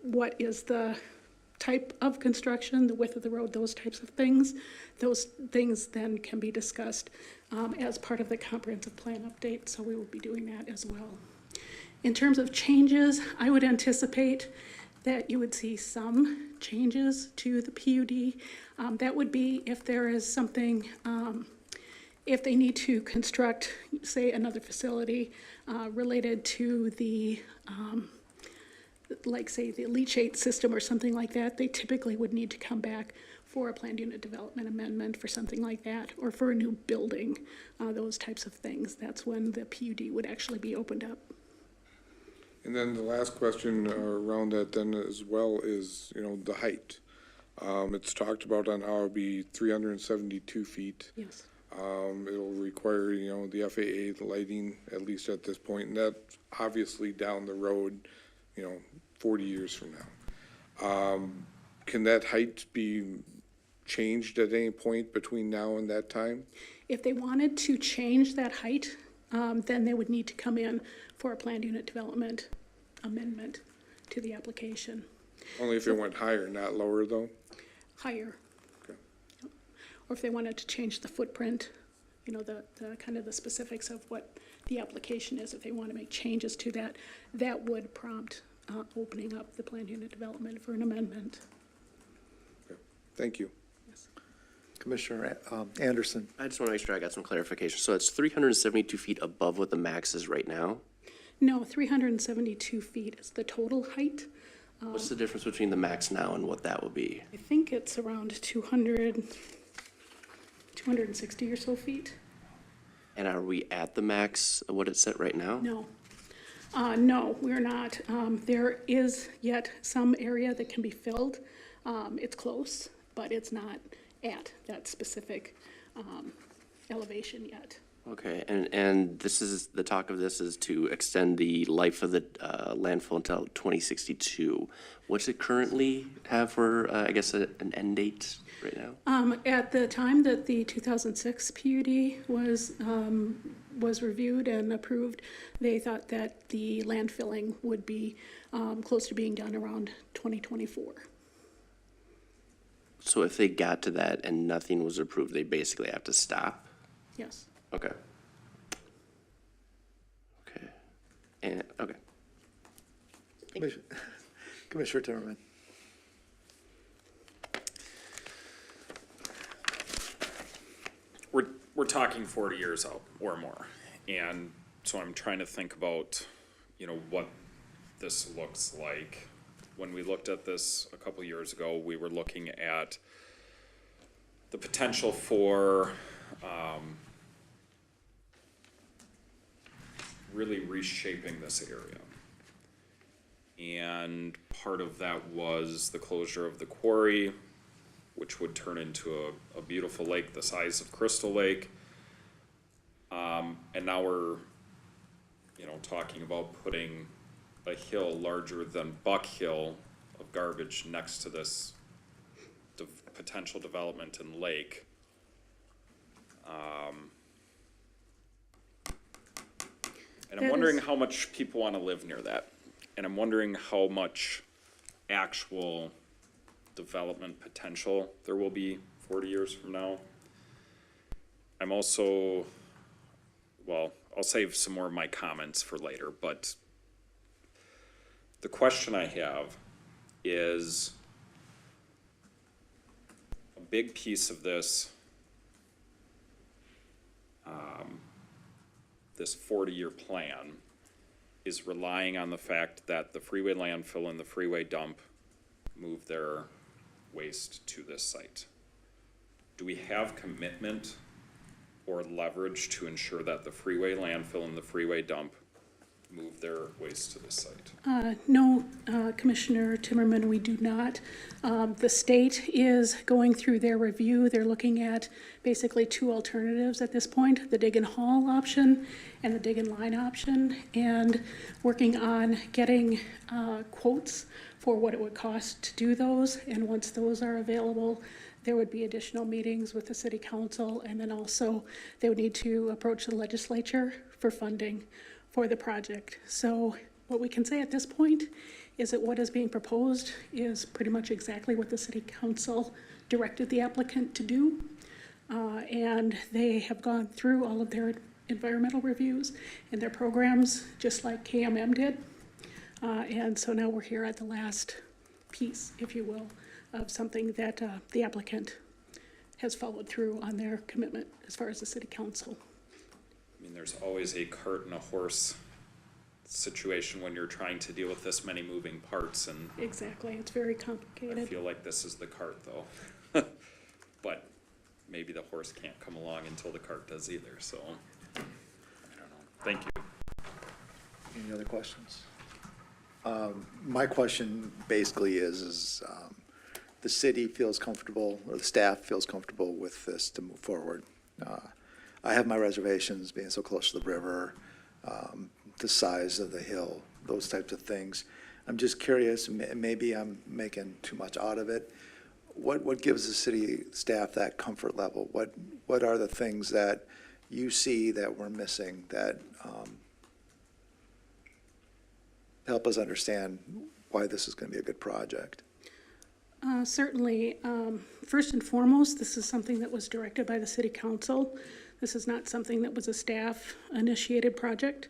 What is the type of construction, the width of the road, those types of things? Those things then can be discussed as part of the comprehensive plan update, so we will be doing that as well. In terms of changes, I would anticipate that you would see some changes to the PUD. That would be if there is something, if they need to construct, say, another facility related to the, like, say, the leachate system or something like that, they typically would need to come back for a planned unit development amendment for something like that, or for a new building, those types of things. That's when the PUD would actually be opened up. And then the last question around that then as well is, the height. It's talked about on how it'll be 372 feet. Yes. It'll require, the FAA lighting, at least at this point, and that's obviously down the road, 40 years from now. Can that height be changed at any point between now and that time? If they wanted to change that height, then they would need to come in for a planned unit development amendment to the application. Only if it went higher, not lower, though? Higher. Okay. Or if they wanted to change the footprint, the kind of the specifics of what the application is, if they want to make changes to that, that would prompt opening up the planned unit development for an amendment. Okay. Thank you. Yes. Commissioner Anderson. I just want to make sure I got some clarification. So it's 372 feet above what the max is right now? No, 372 feet is the total height. What's the difference between the max now and what that will be? I think it's around 260 or so feet. And are we at the max of what it's set right now? No. No, we're not. There is yet some area that can be filled. It's close, but it's not at that specific elevation yet. Okay, and this is, the talk of this is to extend the life of the landfill until 2062. What's it currently have for, I guess, an end date right now? At the time that the 2006 PUD was reviewed and approved, they thought that the landfilling would be close to being done around 2024. So if they got to that and nothing was approved, they basically have to stop? Yes. Okay. Okay. And, okay. Commissioner Timmerman. We're talking 40 years out or more, and So I'm trying to think about, you know, what this looks like. When we looked at this a couple years ago, we were looking at the potential for, really reshaping this area. And part of that was the closure of the quarry, which would turn into a beautiful lake the size of Crystal Lake. And now we're, you know, talking about putting a hill larger than Buck Hill of garbage next to this potential development in lake. And I'm wondering how much people want to live near that. And I'm wondering how much actual development potential there will be 40 years from now. I'm also, well, I'll save some more of my comments for later, but the question I have is a big piece of this, this 40-year plan is relying on the fact that the freeway landfill and the freeway dump move their waste to this site. Do we have commitment or leverage to ensure that the freeway landfill and the freeway dump move their waste to this site? No, Commissioner Timmerman, we do not. The state is going through their review. They're looking at basically two alternatives at this point, the dig and haul option and the dig and line option, and working on getting quotes for what it would cost to do those. And once those are available, there would be additional meetings with the city council, and then also they would need to approach the legislature for funding for the project. So what we can say at this point is that what is being proposed is pretty much exactly what the city council directed the applicant to do. And they have gone through all of their environmental reviews and their programs, just like KMM did. And so now we're here at the last piece, if you will, of something that the applicant has followed through on their commitment as far as the city council. I mean, there's always a cart and a horse situation when you're trying to deal with this many moving parts, and Exactly, it's very I complicated. feel like this is the cart though. But maybe the horse can't come along until the cart does either, so I don't know. Thank you. Any other questions? My question basically is the city feels comfortable, or the staff feels comfortable with this to move forward. I have my reservations being so close to the river, the size of the hill, those types of things. I'm just curious, maybe I'm making too much out of it. What gives the city staff that comfort level? What are the things that you see that we're missing that help us understand why this is going to be a good project? Certainly, first and foremost, this is something that was directed by the city council. This is not something that was a staff-initiated project.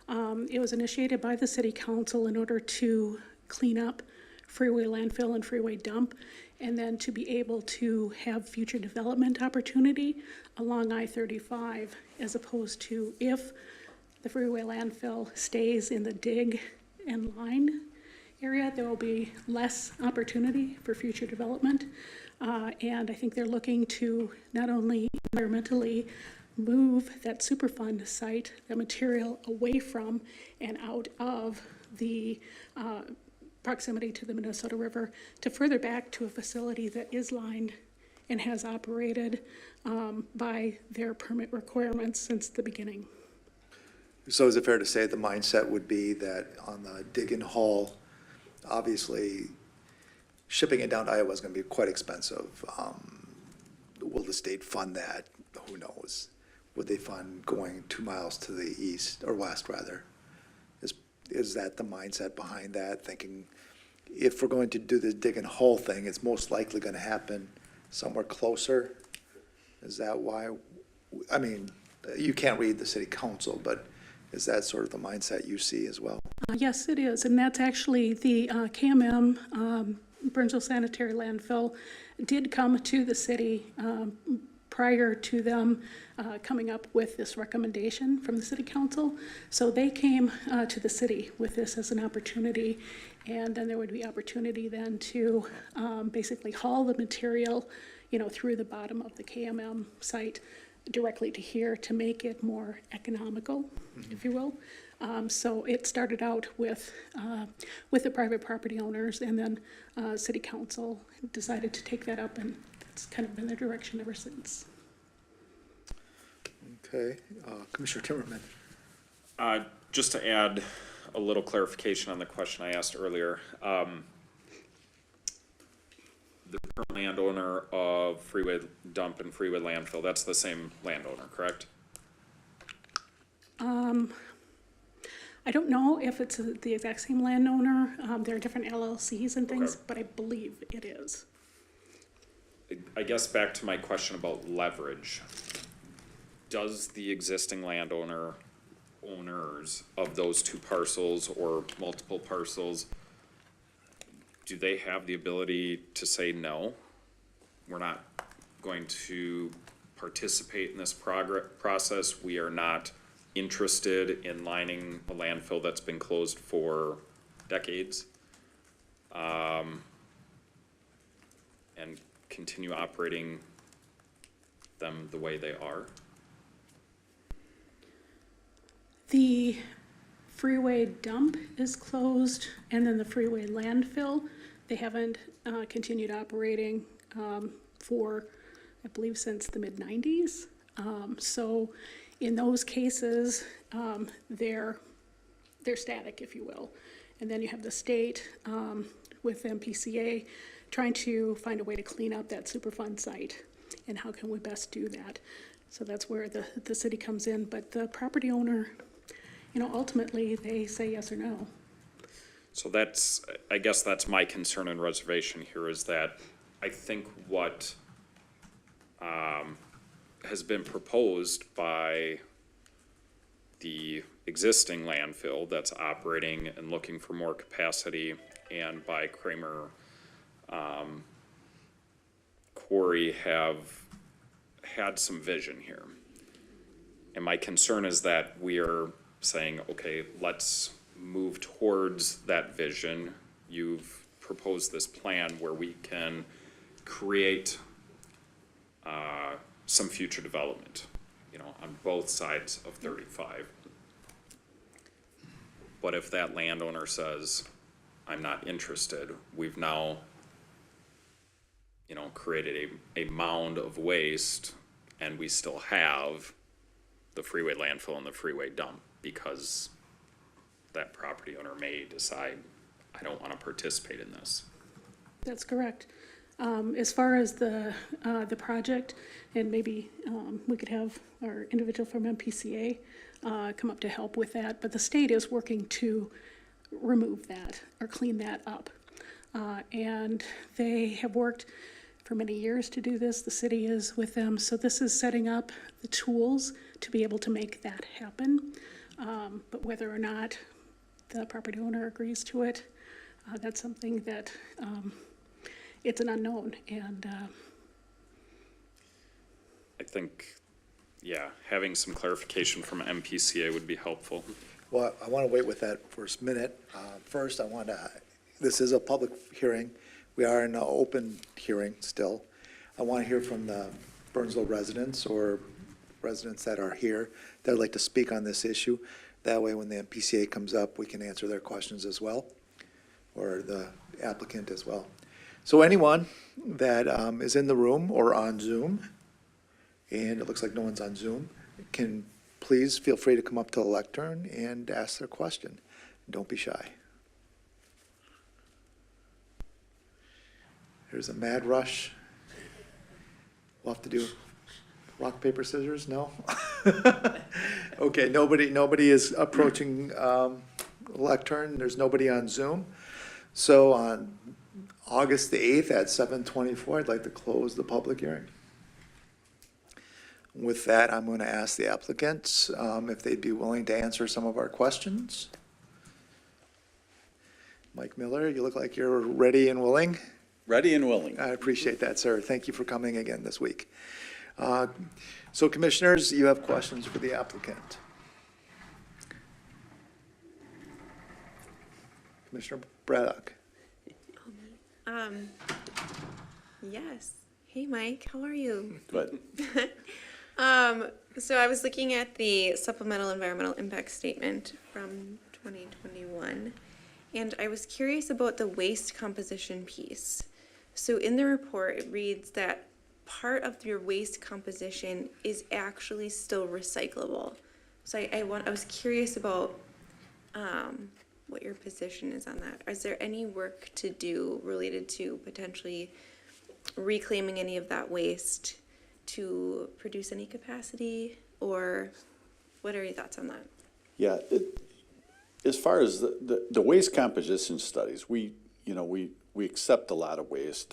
It was initiated by the city council in order to clean up freeway landfill and freeway dump, and then to be able to have future development opportunity along I-35, as opposed to if the freeway landfill stays in the dig and line area, there will be less opportunity for future development. And I think they're looking to not only environmentally move that Superfund site, that material away from and out of the proximity to the Minnesota River, to further back to a facility that is lined and has operated by their permit requirements since the beginning. So is it fair to say the mindset would be that on the dig and haul, obviously shipping it down to Iowa is going to be quite expensive. Will the state fund that? Who knows? Would they fund going 2 miles to the east, or west rather? Is that the mindset behind that? Thinking if we're going to do the dig and haul thing, it's most likely going to happen somewhere closer? Is that why? I mean, you can't read the city council, but is that sort of the mindset you see as well? Yes, it is, and that's actually the KMM, Burnsville Sanitary Landfill, did come to the city prior to them coming up with this recommendation from the city council. So they came to the city with this as an opportunity, and then there would be opportunity then to basically haul the material, you know, through the bottom of the KMM site directly to here to make it more economical, if you will. So it started out with the private property owners, and then city council decided to take that up, and it's kind of been the direction ever since. Okay, Commissioner Timmerman. Just to add a little clarification on the question I asked earlier. The current landowner of Freeway Dump and Freeway Landfill, that's the same landowner, correct? I don't know if it's the exact same landowner. There are different LLCs and things, Okay. but I believe it is. I guess back to my question about leverage. Does the existing landowner, owners of those two parcels or multiple parcels, do they have the ability to say, no, we're not going to participate in this process? We are not interested in lining a landfill that's been closed for decades, and continue operating them the way they are? The freeway dump is closed, and then the freeway landfill, they haven't continued operating for, I believe, since the mid-90s. So in those cases, they're static, if you will. And then you have the state with MPCA trying to find a way to clean up that Superfund site, and how can we best do that? So that's where the city comes in, but the property owner, you know, ultimately, they say yes or no. So that's, I guess that's my concern and reservation here, is that I think what has been proposed by the existing landfill that's operating and looking for more capacity, and by Kramer Quarry, have had some vision here. And my concern is that we are saying, okay, let's move towards that vision. You've proposed this plan where we can create some future development, you know, on both sides of 35. But if that landowner says, I'm not interested, we've now, you know, created a mound of waste, and we still have the freeway landfill and the freeway dump, because that property owner may decide, I don't want to participate in this. That's correct. As far as the project, and maybe we could have our individual from MPCA come up to help with that, but the state is working to remove that or clean that up. And they have worked for many years to do this. The city is with them. So this is setting up the tools to be able to make that happen. But whether or not the property owner agrees to it, that's something that it's an unknown. And I think, yeah, having some clarification from MPCA would be helpful. Well, I want to wait with that for a minute. First, this is a public hearing. We are in an open hearing still. I want to hear from the Burnsville residents or residents that are here that would like to speak on this issue. That way, when the MPCA comes up, we can answer their questions as well, or the applicant as well. So anyone that is in the room or on Zoom, and it looks like no one's on Zoom, can please feel free to come up to the lectern and ask their question. Don't be shy. There's a mad rush. We'll have to do rock, paper, scissors? No? Okay, nobody is approaching the lectern. There's nobody on Zoom. So on August the 8th at 7:24, I'd like to close the public hearing. With that, I'm going to ask the applicants if they'd be willing to answer some of our questions. Mike Miller, you look like you're ready and willing. Ready and willing. I appreciate that, sir. Thank you for coming again this week. So commissioners, you have questions for the applicant? Commissioner Braddock? Yes. Hey, Mike, how are you? Good. So I was looking at the supplemental environmental impact statement from 2021, and I was curious about the waste composition piece. So in the report, it reads that part of your waste composition is actually still recyclable. So I was curious about what your position is on that. Is there any work to do related to potentially reclaiming any of that waste to produce any capacity, or what are your thoughts on that? Yeah, as far as the waste composition studies, we accept a lot of waste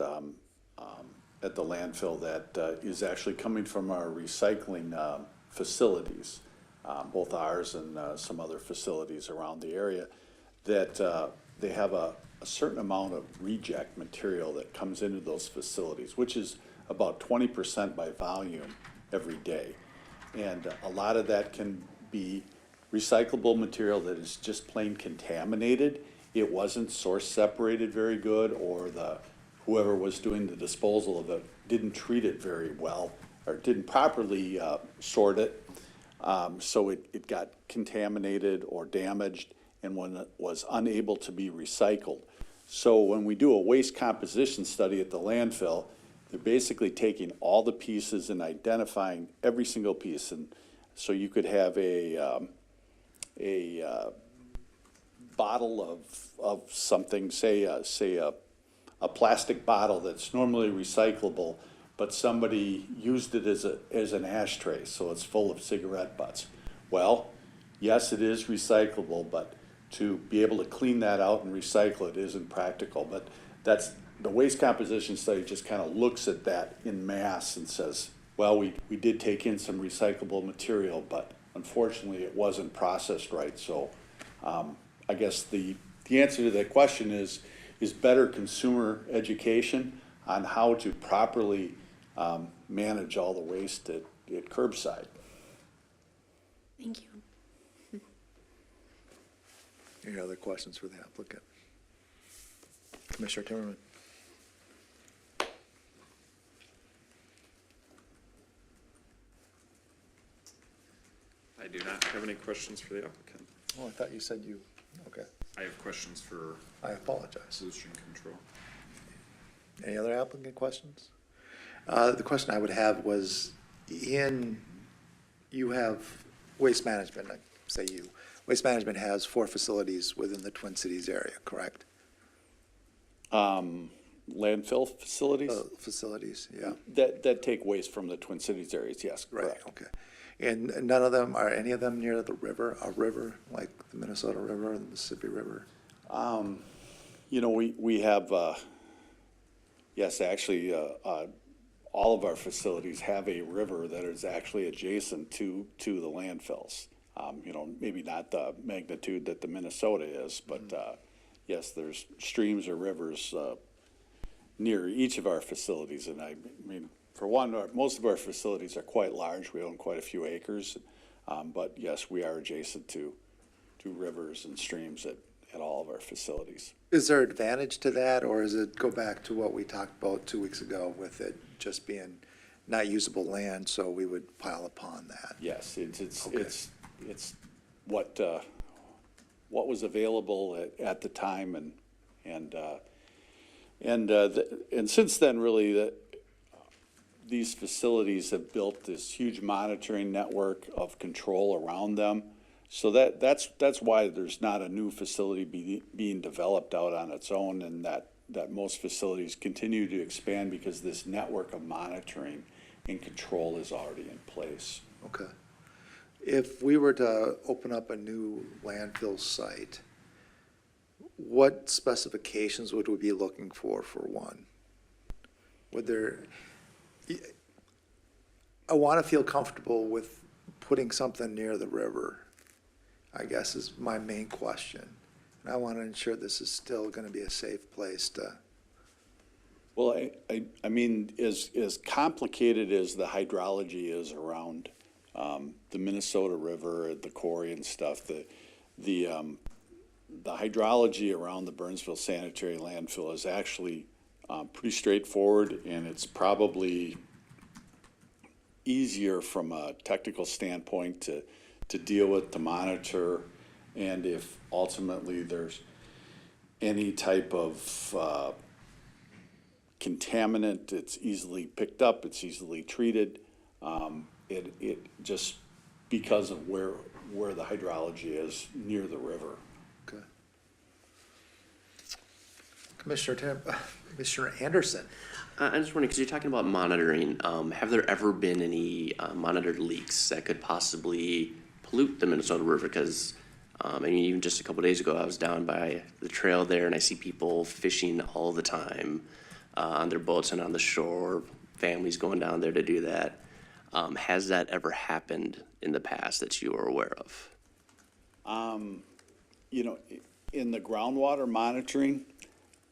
at the landfill that is actually coming from our recycling facilities, both ours and some other facilities around the area, that they have a certain amount of reject material that comes into those facilities, which is about 20% by volume every day. And a lot of that can be recyclable material that is just plain contaminated. It wasn't source separated very good, or whoever was doing the disposal of it didn't treat it very well, or didn't properly sort it. So it got contaminated or damaged, and when it was unable to be recycled. So when we do a waste composition study at the landfill, they're basically taking all the pieces and identifying every single piece. And so you could have a bottle of something, say a plastic bottle that's normally recyclable, but somebody used it as an ashtray, so it's full of cigarette butts. Well, yes, it is recyclable, but to be able to clean that out and recycle it isn't practical. But that's the waste composition study just kind of looks at that in mass and says, well, we did take in some recyclable material, but unfortunately it wasn't processed right. So I guess the answer to that question is better consumer education on how to properly manage all the waste at curbside. Thank you. Any other questions for the applicant? Commissioner Timmerman? I do not have any questions for the applicant. Oh, I thought you said you, okay. I have questions for I apologize. pollution control. Any other applicant questions? The question I would have was, you have Waste Management, Waste Management has 4 facilities within the Twin Cities area, correct? Landfill facilities Facilities, yeah. that take waste from the Twin Cities areas, yes, Right, correct. okay. And none of them, are any of them near the river, a river, like the Minnesota River or the Mississippi River? We have, yes, actually, all of our facilities have a river that is actually adjacent to the landfills. Maybe not the magnitude that the Minnesota is, but yes, there's streams or rivers near each of our facilities. And I mean, for one, most of our facilities are quite large. We own quite a few acres. But yes, we are adjacent to rivers and streams at all of our facilities. Is there advantage to that, or does it go back to what we talked about 2 weeks ago with it just being not usable land, so we would pile upon that? Yes, it's what was available at the time, and since then, really, these facilities have built this huge monitoring network of control around them. So that's why there's not a new facility being developed out on its own, and that most facilities continue to expand because this network of monitoring and control is already in place. Okay. If we were to open up a new landfill site, what specifications would we be looking for one? I want to feel comfortable with putting something near the river, I guess, is my main question. And I want to ensure this is still going to be a safe place to. Well, I mean, as complicated as the hydrology is around the Minnesota River, the quarry and stuff, the hydrology around the Burnsville Sanitary landfill is actually pretty straightforward, and it's probably easier from a technical standpoint to deal with, to monitor, and if ultimately there's any type of contaminant, it's easily picked up, it's easily treated. It just because of where the hydrology is near the river. Okay. Commissioner Anderson. I'm just wondering, because you're talking about monitoring, have there ever been any monitored leaks that could possibly pollute the Minnesota River? Because, I mean, even just a couple days ago, I was down by the trail there, and I see people fishing all the time on their boats and on the shore, families going down there to do that. Has that ever happened in the past that you are aware of? You know, in the groundwater monitoring,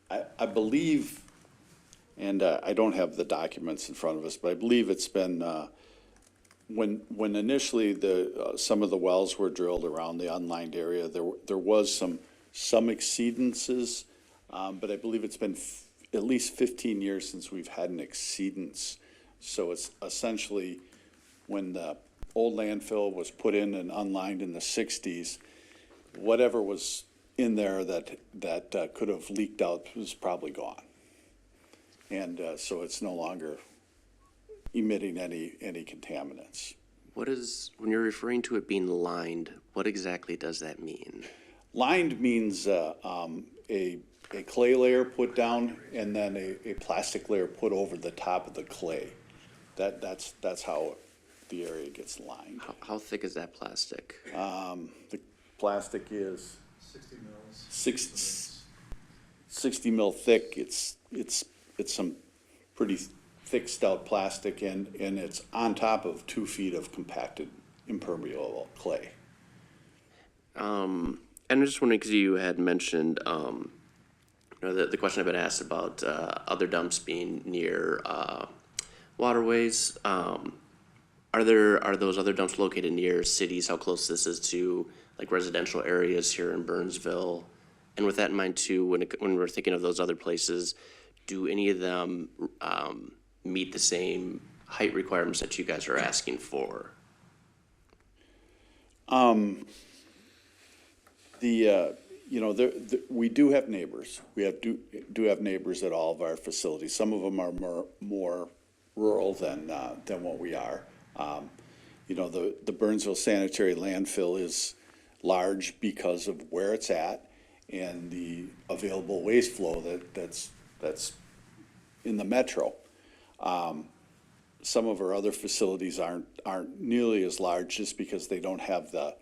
I believe, and I don't have the documents in front of us, but I believe it's been, when initially some of the wells were drilled around the Unlined area, there was some exceedances, but I believe it's been at least 15 years since we've had an exceedance. So it's essentially when the old landfill was put in and unlined in the 60s, whatever was in there that could have leaked out was probably gone. And so it's no longer emitting any contaminants. When you're referring to it being lined, what exactly does that mean? Lined means a clay layer put down and then a plastic layer put over the top of the clay. That's how the area gets lined. How thick is that plastic? The plastic is 60 mil thick. It's some pretty thick stout plastic, and it's on top of 2 feet of compacted impermeable clay. And I'm just wondering, because you had mentioned, the question I've been asked about other dumps being near waterways. Are those other dumps located near cities? How close this is to like residential areas here in Burnsville? And with that in mind too, when we're thinking of those other places, do any of them meet the same height requirements that you guys are asking for? We do have neighbors. We do have neighbors at all of our facilities. Some of them are more rural than what we are. The Burnsville Sanitary landfill is large because of where it's at and the available waste flow that's in the metro. Some of our other facilities aren't nearly as large just because they don't have the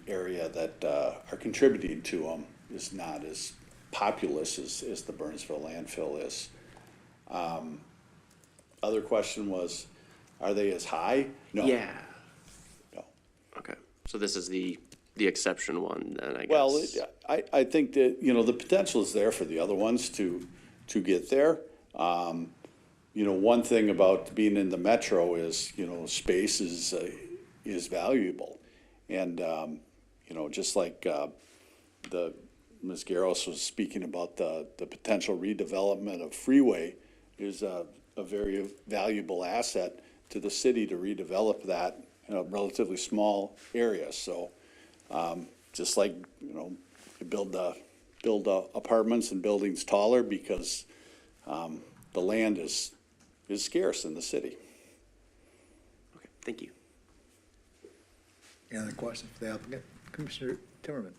area that are contributing to them is not as populous as the Burnsville landfill is. Other question was, are they as high? No. Yeah. No. Okay. So this is the exception one then, I guess. Well, I think that, the potential is there for the other ones to get there. One thing about being in the metro is, space is valuable. And, just like Ms. Garros was speaking about the potential redevelopment of Freeway is a very valuable asset to the city to redevelop that in a relatively small area. So just like, you build apartments and buildings taller because the land is scarce in the city. Okay, thank you. Any other questions for the applicant? Commissioner Timmerman.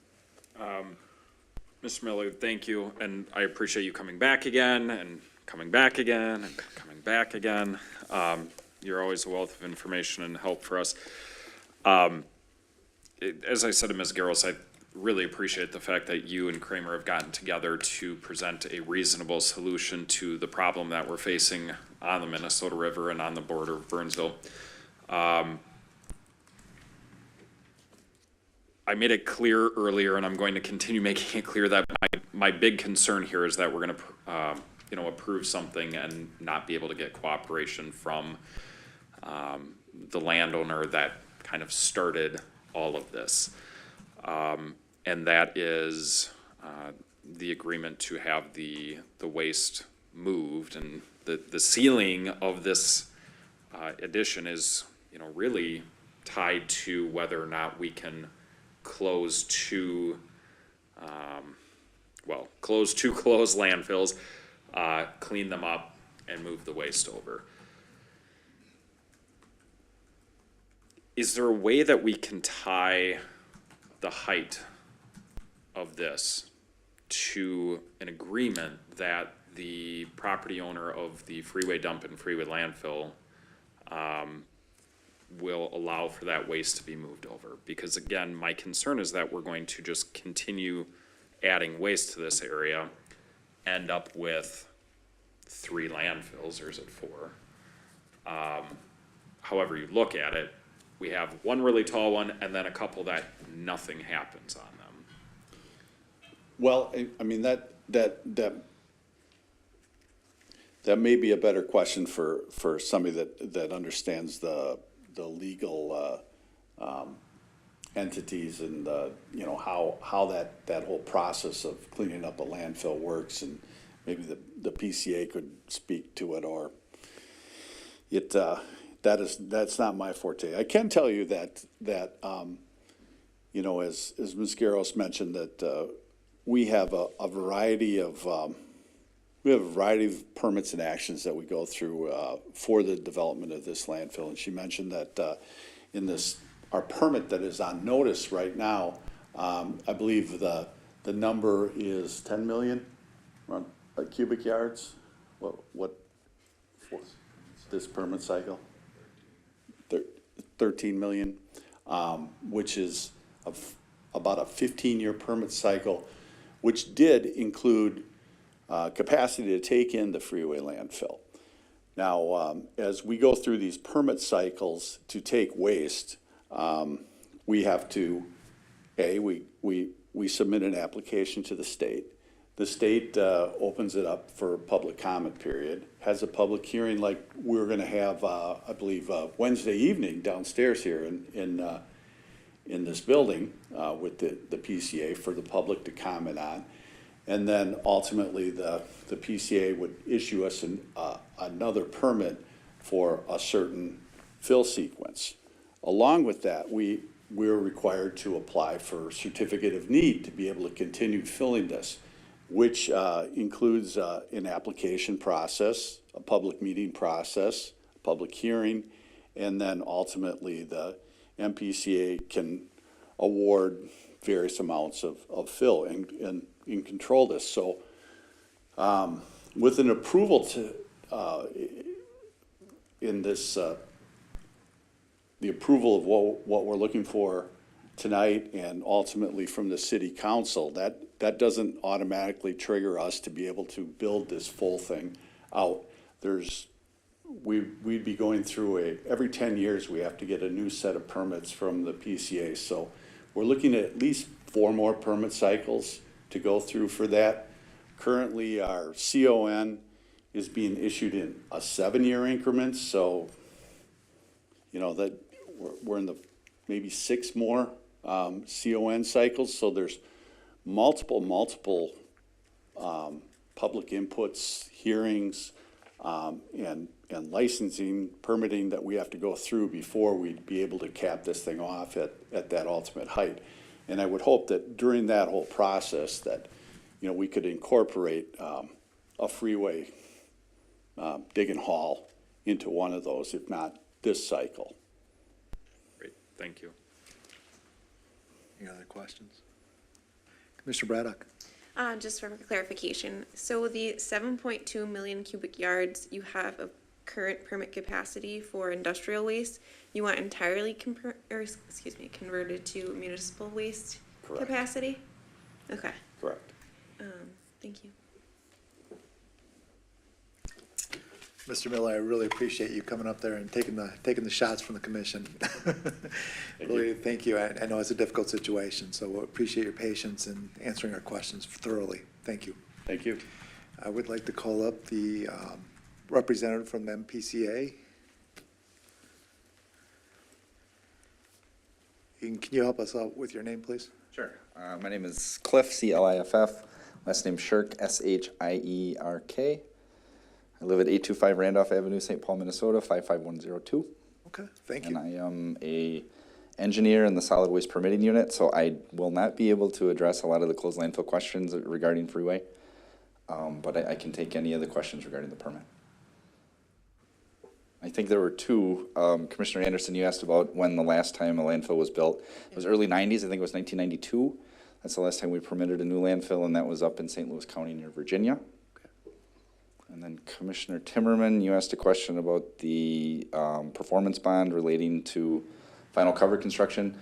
Mr. Miller, thank you, and I appreciate you coming back again, and coming back again, and coming back again. You're always a wealth of information and help for us. As I said to Ms. Garros, I really appreciate the fact that you and Kramer have gotten together to present a reasonable solution to the problem that we're facing on the Minnesota River and on the border of Burnsville. I made it clear earlier, and I'm going to continue making it clear that my big concern here is that we're going to approve something and not be able to get cooperation from the landowner that kind of started all of this. And that is the agreement to have the waste moved. And the ceiling of this addition is, really tied to whether or not we can close two closed landfills, clean them up, and move the waste over. Is there a way that we can tie the height of this to an agreement that the property owner of the freeway dump and freeway landfill will allow for that waste to be moved over? Because again, my concern is that we're going to just continue adding waste to this area, end up with 3 landfills, or is it 4? However you look at it, we have one really tall one and then a couple that nothing happens on them. Well, I mean, that may be a better question for somebody that understands the legal entities and how that whole process of cleaning up a landfill works, and maybe the PCA could speak to it, or that's not my forte. I can tell you that as Ms. Garros mentioned, that we have a variety of permits and actions that we go through for the development of this landfill. And she mentioned that in our permit that is on notice right now, I believe the number is 10 million cubic yards. What this permit cycle? 13 million, which is about a 15-year permit cycle, which did include capacity to take in the freeway landfill. Now, as we go through these permit cycles to take waste, we have to, we submit an application to the state. The state opens it up for a public comment period, has a public hearing like we're going to have, I believe, Wednesday evening downstairs here in this building with the PCA for the public to comment on. And then ultimately the PCA would issue us another permit for a certain fill sequence. Along with that, we're required to apply for certificate of need to be able to continue filling this, which includes an application process, a public meeting process, a public hearing, and then ultimately the MPCA can award various amounts of fill and control this. So with an approval in this, the approval of what we're looking for tonight and ultimately from the city council, that doesn't automatically trigger us to be able to build this full thing out. We'd be going through every 10 years we have to get a new set of permits from the PCA. So we're looking at least 4 more permit cycles to go through for that. Currently our CON is being issued in a 7-year increment, so that we're in the maybe 6 more CON cycles. So there's multiple public inputs, hearings, and licensing, permitting that we have to go through before we'd be able to cap this thing off at that ultimate height. And I would hope that during that whole process that, we could incorporate a freeway dig and haul into one of those, if not this cycle. Great, thank you. Any other questions? Commissioner Braddock? Just for clarification, so the 7.2 million cubic yards you have of current permit capacity for industrial waste, you want entirely converted to municipal waste Correct. capacity? Okay, Correct. thank you. Mr. Miller, I really appreciate you coming up there and taking the shots from the commission. Really, thank you. I know it's a difficult situation, so we appreciate your patience and answering our questions thoroughly. Thank you. Thank you. I would like to call up the representative from MPCA. Can you help us out with your name, please? Sure. My name is Cliff, C-L-I-F-F. Last name Shirk, S-H-I-E-R-K. I live at 825 Randolph Avenue, St. Paul, Minnesota, 55102. Okay, thank And you. I am a engineer in the solid waste permitting unit, so I will not be able to address a lot of the closed landfill questions regarding freeway. But I can take any of the questions regarding the permit. I think there were two. Commissioner Anderson, you asked about when the last time a landfill was built. It was early 90s, I think it was 1992. That's the last time we permitted a new landfill, and that was up in St. Louis County near Virginia. And then Commissioner Timmerman, you asked a question about the performance bond relating to final cover construction.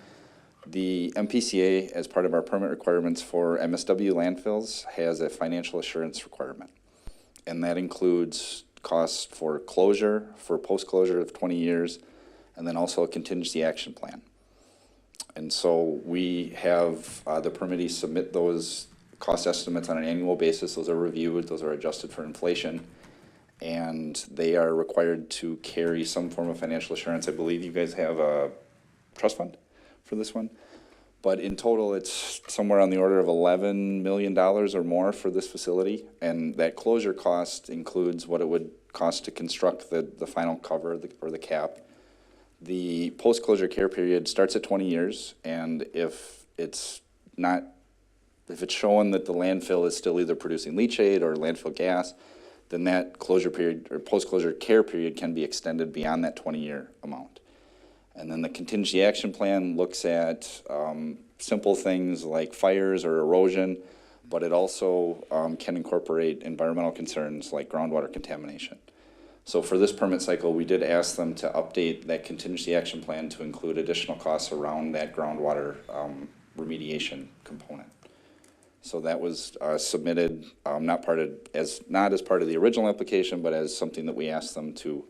The MPCA, as part of our permit requirements for MSW landfills, has a financial assurance requirement. And that includes costs for closure, for post-closure of 20 years, and then also a contingency action plan. And so we have the permittees submit those cost estimates on an annual basis. Those are reviewed, those are adjusted for inflation, and they are required to carry some form of financial assurance. I believe you guys have a trust fund for this one. But in total, it's somewhere on the order of $11 million or more for this facility. And that closure cost includes what it would cost to construct the final cover or the cap. The post-closure care period starts at 20 years. And if it's shown that the landfill is still either producing leachate or landfill gas, then that closure period or post-closure care period can be extended beyond that 20-year amount. And then the contingency action plan looks at simple things like fires or erosion, but it also can incorporate environmental concerns like groundwater contamination. So for this permit cycle, we did ask them to update that contingency action plan to include additional costs around that groundwater remediation component. So that was submitted not as part of the original application, but as something that we asked them to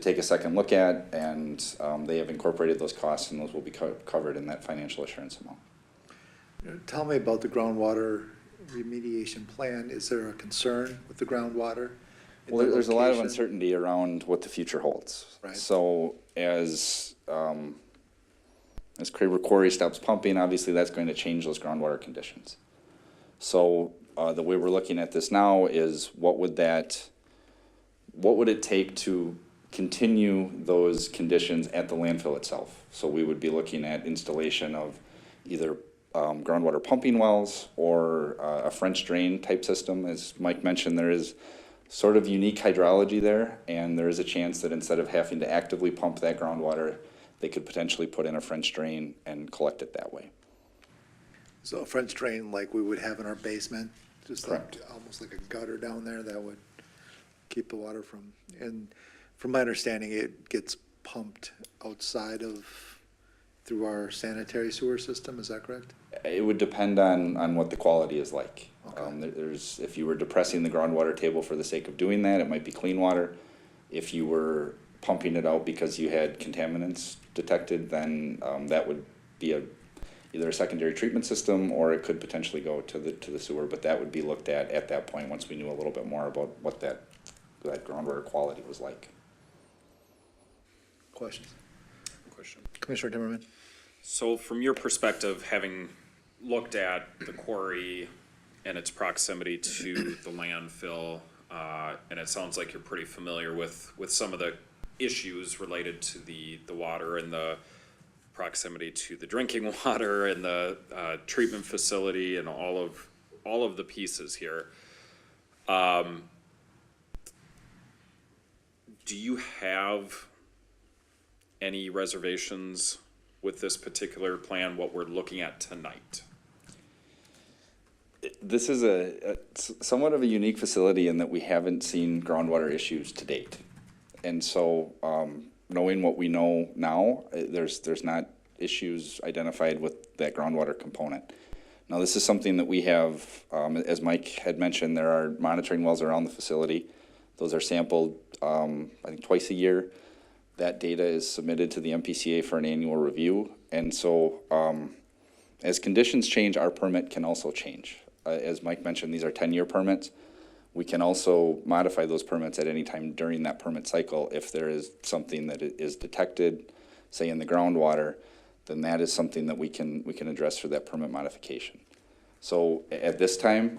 take a second look at, and they have incorporated those costs, and those will be covered in that financial assurance amount. Tell me about the groundwater remediation plan. Is there a concern with the groundwater? Well, there's a lot of uncertainty around what the future holds. Right. So as Craver Quarry stops pumping, obviously that's going to change those groundwater conditions. So the way we're looking at this now is what would it take to continue those conditions at the landfill itself? So we would be looking at installation of either groundwater pumping wells or a French drain type system. As Mike mentioned, there is sort of unique hydrology there, and there is a chance that instead of having to actively pump that groundwater, they could potentially put in a French drain and collect it that way. So a French drain like we would have in our basement, just like, Correct. almost like a gutter down there that would keep the water from, and from my understanding, it gets pumped outside of, through our sanitary sewer system, is that correct? It would depend on what the quality is like. Okay. If you were depressing the groundwater table for the sake of doing that, it might be clean water. If you were pumping it out because you had contaminants detected, then that would be either a secondary treatment system, or it could potentially go to the sewer. But that would be looked at that point once we knew a little bit more about what that groundwater quality was like. Questions? Question. Commissioner Timmerman? So from your perspective, having looked at the quarry and its proximity to the landfill, and it sounds like you're pretty familiar with some of the issues related to the water and the proximity to the drinking water and the treatment facility and all of the pieces here. Do you have any reservations with this particular plan, what we're looking at tonight? This is somewhat of a unique facility in that we haven't seen groundwater issues to date. And so knowing what we know now, there's not issues identified with that groundwater component. Now, this is something that we have, as Mike had mentioned, there are monitoring wells around the facility. Those are sampled, I think, twice a year. That data is submitted to the MPCA for an annual review. And so as conditions change, our permit can also change. As Mike mentioned, these are 10-year permits. We can also modify those permits at any time during that permit cycle. If there is something that is detected, say in the groundwater, then that is something that we can address for that permit modification. So at this time,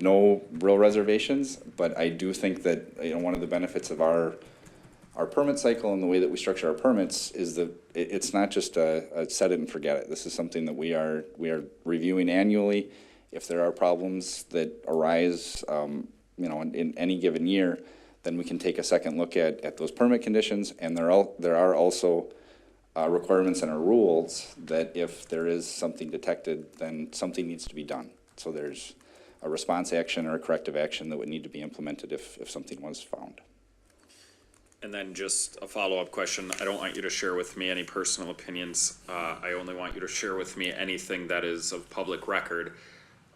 no real reservations, but I do think that, you know, one of the benefits of our permit cycle and the way that we structure our permits is that it's not just a set it and forget it. This is something that we are reviewing annually. If there are problems that arise, you know, in any given year, then we can take a second look at those permit conditions. And there are also requirements in our rules that if there is something detected, then something needs to be done. So there's a response action or a corrective action that would need to be implemented if something was found. And then just a follow-up question. I don't want you to share with me any personal opinions. I only want you to share with me anything that is of public record.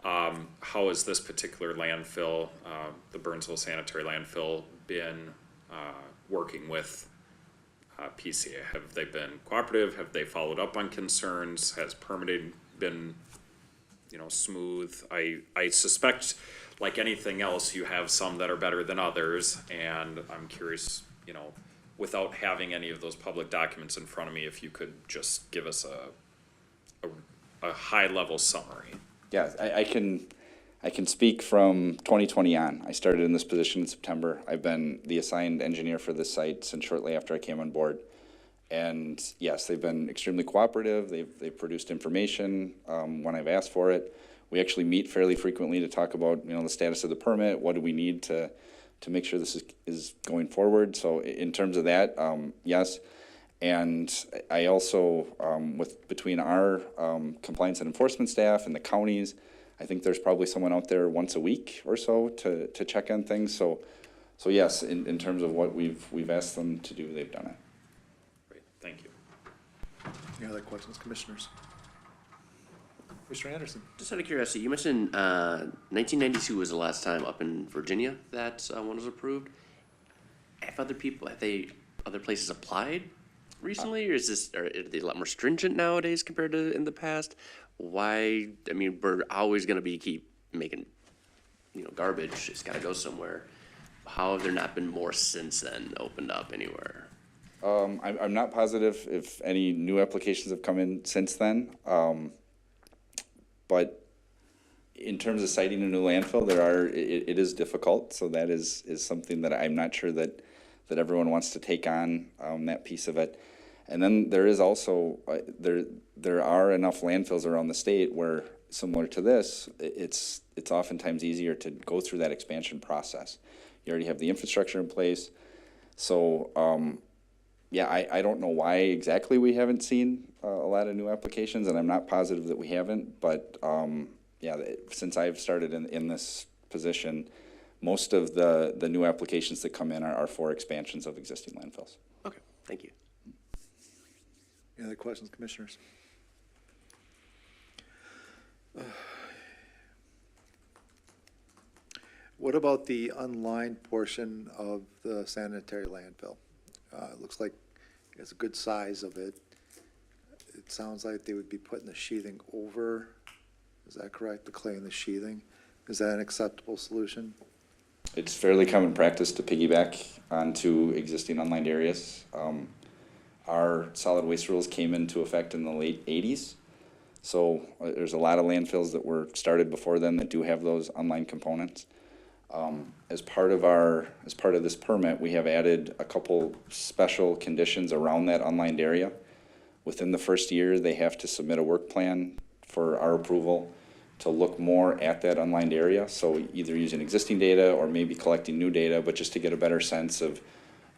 How has this particular landfill, the Burnsville Sanitary landfill, been working with PCA? Have they been cooperative? Have they followed up on concerns? Has permitting been, you know, smooth? I suspect, like anything else, you have some that are better than others, and I'm curious, you know, without having any of those public documents in front of me, if you could just give us a high-level summary. Yeah, I can speak from 2020 on. I started in this position in September. I've been the assigned engineer for this site since shortly after I came on board. And yes, they've been extremely cooperative. They've produced information when I've asked for it. We actually meet fairly frequently to talk about, you know, the status of the permit. What do we need to make sure this is going forward? So in terms of that, yes. And I also, between our compliance and enforcement staff and the counties, I think there's probably someone out there once a week or so to check on things. So yes, in terms of what we've asked them to do, they've done it. Great, thank you. Any other questions, commissioners? Mr. Anderson? Just out of curiosity, you mentioned 1992 was the last time up in Virginia that one was approved. Have other places applied recently, or are they a lot more stringent nowadays compared to in the past? Why? I mean, we're always going to keep making, you know, garbage. It's got to go somewhere. How have there not been more since then opened up anywhere? I'm not positive if any new applications have come in since then. But in terms of citing a new landfill, it is difficult. So that is something that I'm not sure that everyone wants to take on, that piece of it. And then there is also, there are enough landfills around the state where, similar to this, it's oftentimes easier to go through that expansion process. You already have the infrastructure in place. So, yeah, I don't know why exactly we haven't seen a lot of new applications, and I'm not positive that we haven't, but yeah, since I've started in this position, most of the new applications that come in are for expansions of existing landfills. Okay, thank you. Any other questions, commissioners? What about the unlined portion of the sanitary landfill? It looks like it's a good size of it. It sounds like they would be putting the sheathing over. Is that correct? The clay and the sheathing. Is that an acceptable solution? It's fairly common practice to piggyback onto existing unlined areas. Our solid waste rules came into effect in the late 80s. So there's a lot of landfills that were started before then that do have those unlined components. As part of this permit, we have added a couple special conditions around that unlined area. Within the first year, they have to submit a work plan for our approval to look more at that unlined area. So either using existing data or maybe collecting new data, but just to get a better sense of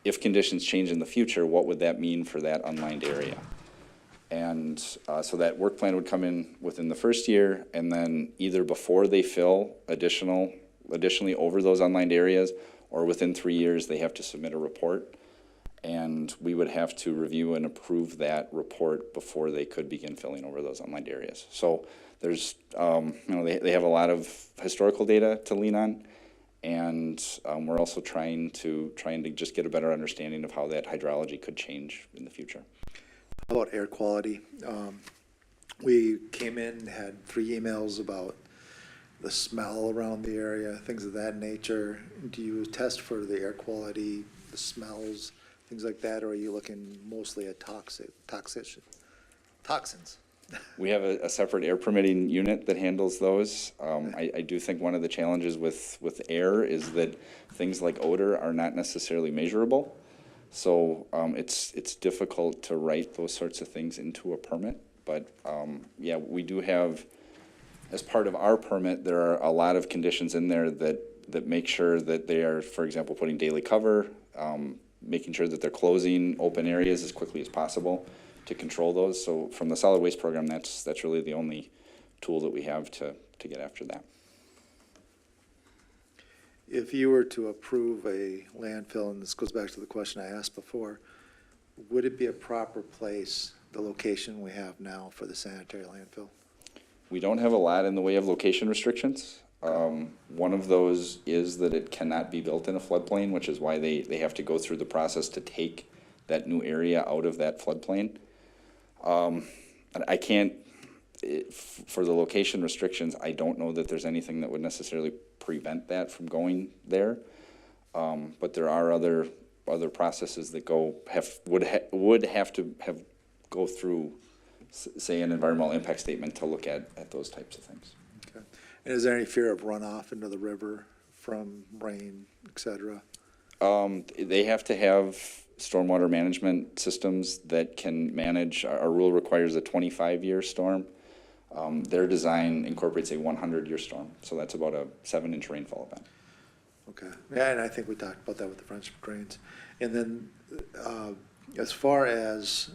if conditions change in the future, what would that mean for that unlined area? And so that work plan would come in within the first year, and then either before they fill additionally over those unlined areas, or within 3 years, they have to submit a report. And we would have to review and approve that report before they could begin filling over those unlined areas. So there's, they have a lot of historical data to lean on, and we're also trying to just get a better understanding of how that hydrology could change in the future. How about air quality? We came in, had 3 emails about the smell around the area, things of that nature? Do you test for the air quality, the smells, things like that, or are you looking mostly at toxins? We have a separate air permitting unit that handles those. I do think one of the challenges with air is that things like odor are not necessarily measurable. So it's difficult to write those sorts of things into a permit. But yeah, we do have, as part of our permit, there are a lot of conditions in there that make sure that they are, for example, putting daily cover, making sure that they're closing open areas as quickly as possible to control those. So from the solid waste program, that's really the only tool that we have to get after that. If you were to approve a landfill, and this goes back to the question I asked before, would it be a proper place, the location we have now for the sanitary landfill? We don't have a lot in the way of location restrictions. One of those is that it cannot be built in a floodplain, which is why they have to go through the process to take that new area out of that floodplain. I can't, for the location restrictions, I don't know that there's anything that would necessarily prevent that from going there. But there are other processes that would have to go through, say, an environmental impact statement to look at those types of things. Okay. And is there any fear of runoff into the river from rain, et cetera? They have to have stormwater management systems that can manage. Our rule requires a 25-year storm. Their design incorporates a 100-year storm, so that's about a 7-inch rainfall event. Okay, yeah, and I think we talked about that with the French drains. And then, as far as,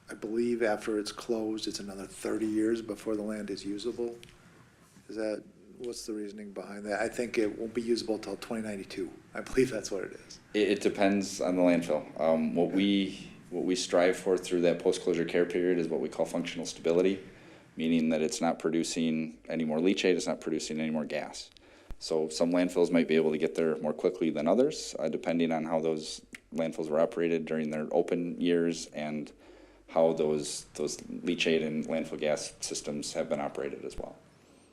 I believe after it's closed, it's another 30 years before the land is usable. What's the reasoning behind that? I think it won't be usable until 2092. I believe that's what it is. It depends on the landfill. What we strive for through that post-closure care period is what we call functional stability, meaning that it's not producing any more leachate, it's not producing any more gas. So some landfills might be able to get there more quickly than others, depending on how those landfills were operated during their open years and how those leachate and landfill gas systems have been operated as well.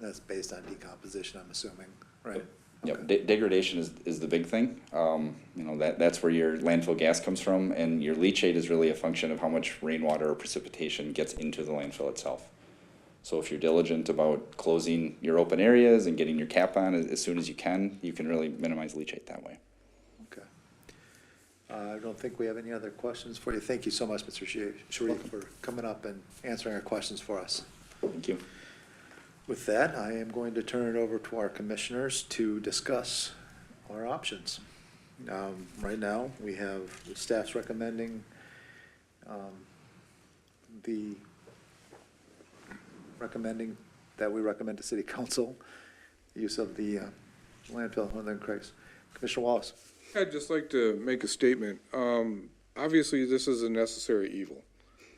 That's based on decomposition, I'm assuming, right? Yep, Okay. degradation is the big thing. That's where your landfill gas comes from, and your leachate is really a function of how much rainwater or precipitation gets into the landfill itself. So if you're diligent about closing your open areas and getting your cap on as soon as you can really minimize leachate that way. Okay. I don't think we have any other questions for you. Thank you so much, Mr. Sharif, for coming up and answering our questions for us. Thank you. With that, I am going to turn it over to our commissioners to discuss our options. Right now, we have the staff's recommending that we recommend to City Council use of the landfill. And then Commissioner Wallace. I'd just like to make a statement. Obviously, this is a necessary evil.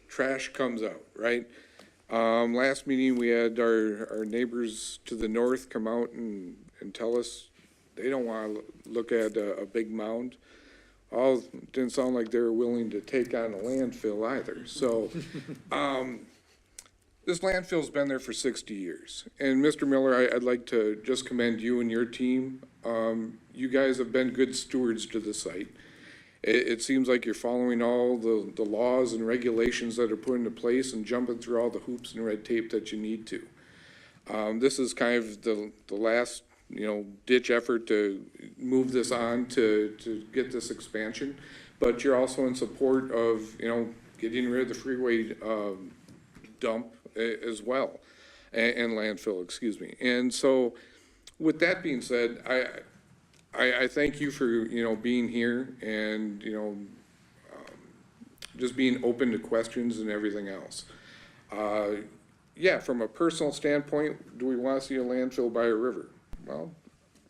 Trash comes out, right? Last meeting, we had our neighbors to the north come out and tell us they don't want to look at a big mound. Didn't sound like they were willing to take on a landfill either. So, this landfill's been there for 60 years. And Mr. Miller, I'd like to just commend you and your team. You guys have been good stewards to the site. It seems like you're following all the laws and regulations that are put into place and jumping through all the hoops and red tape that you need to. This is kind of the last, ditch effort to move this on to get this expansion. But you're also in support of, getting rid of the freeway dump as well, and landfill, excuse me. And so with that being said, I thank you for, being here and, just being open to questions and everything else. Yeah, from a personal standpoint, do we want to see a landfill by a river? Well,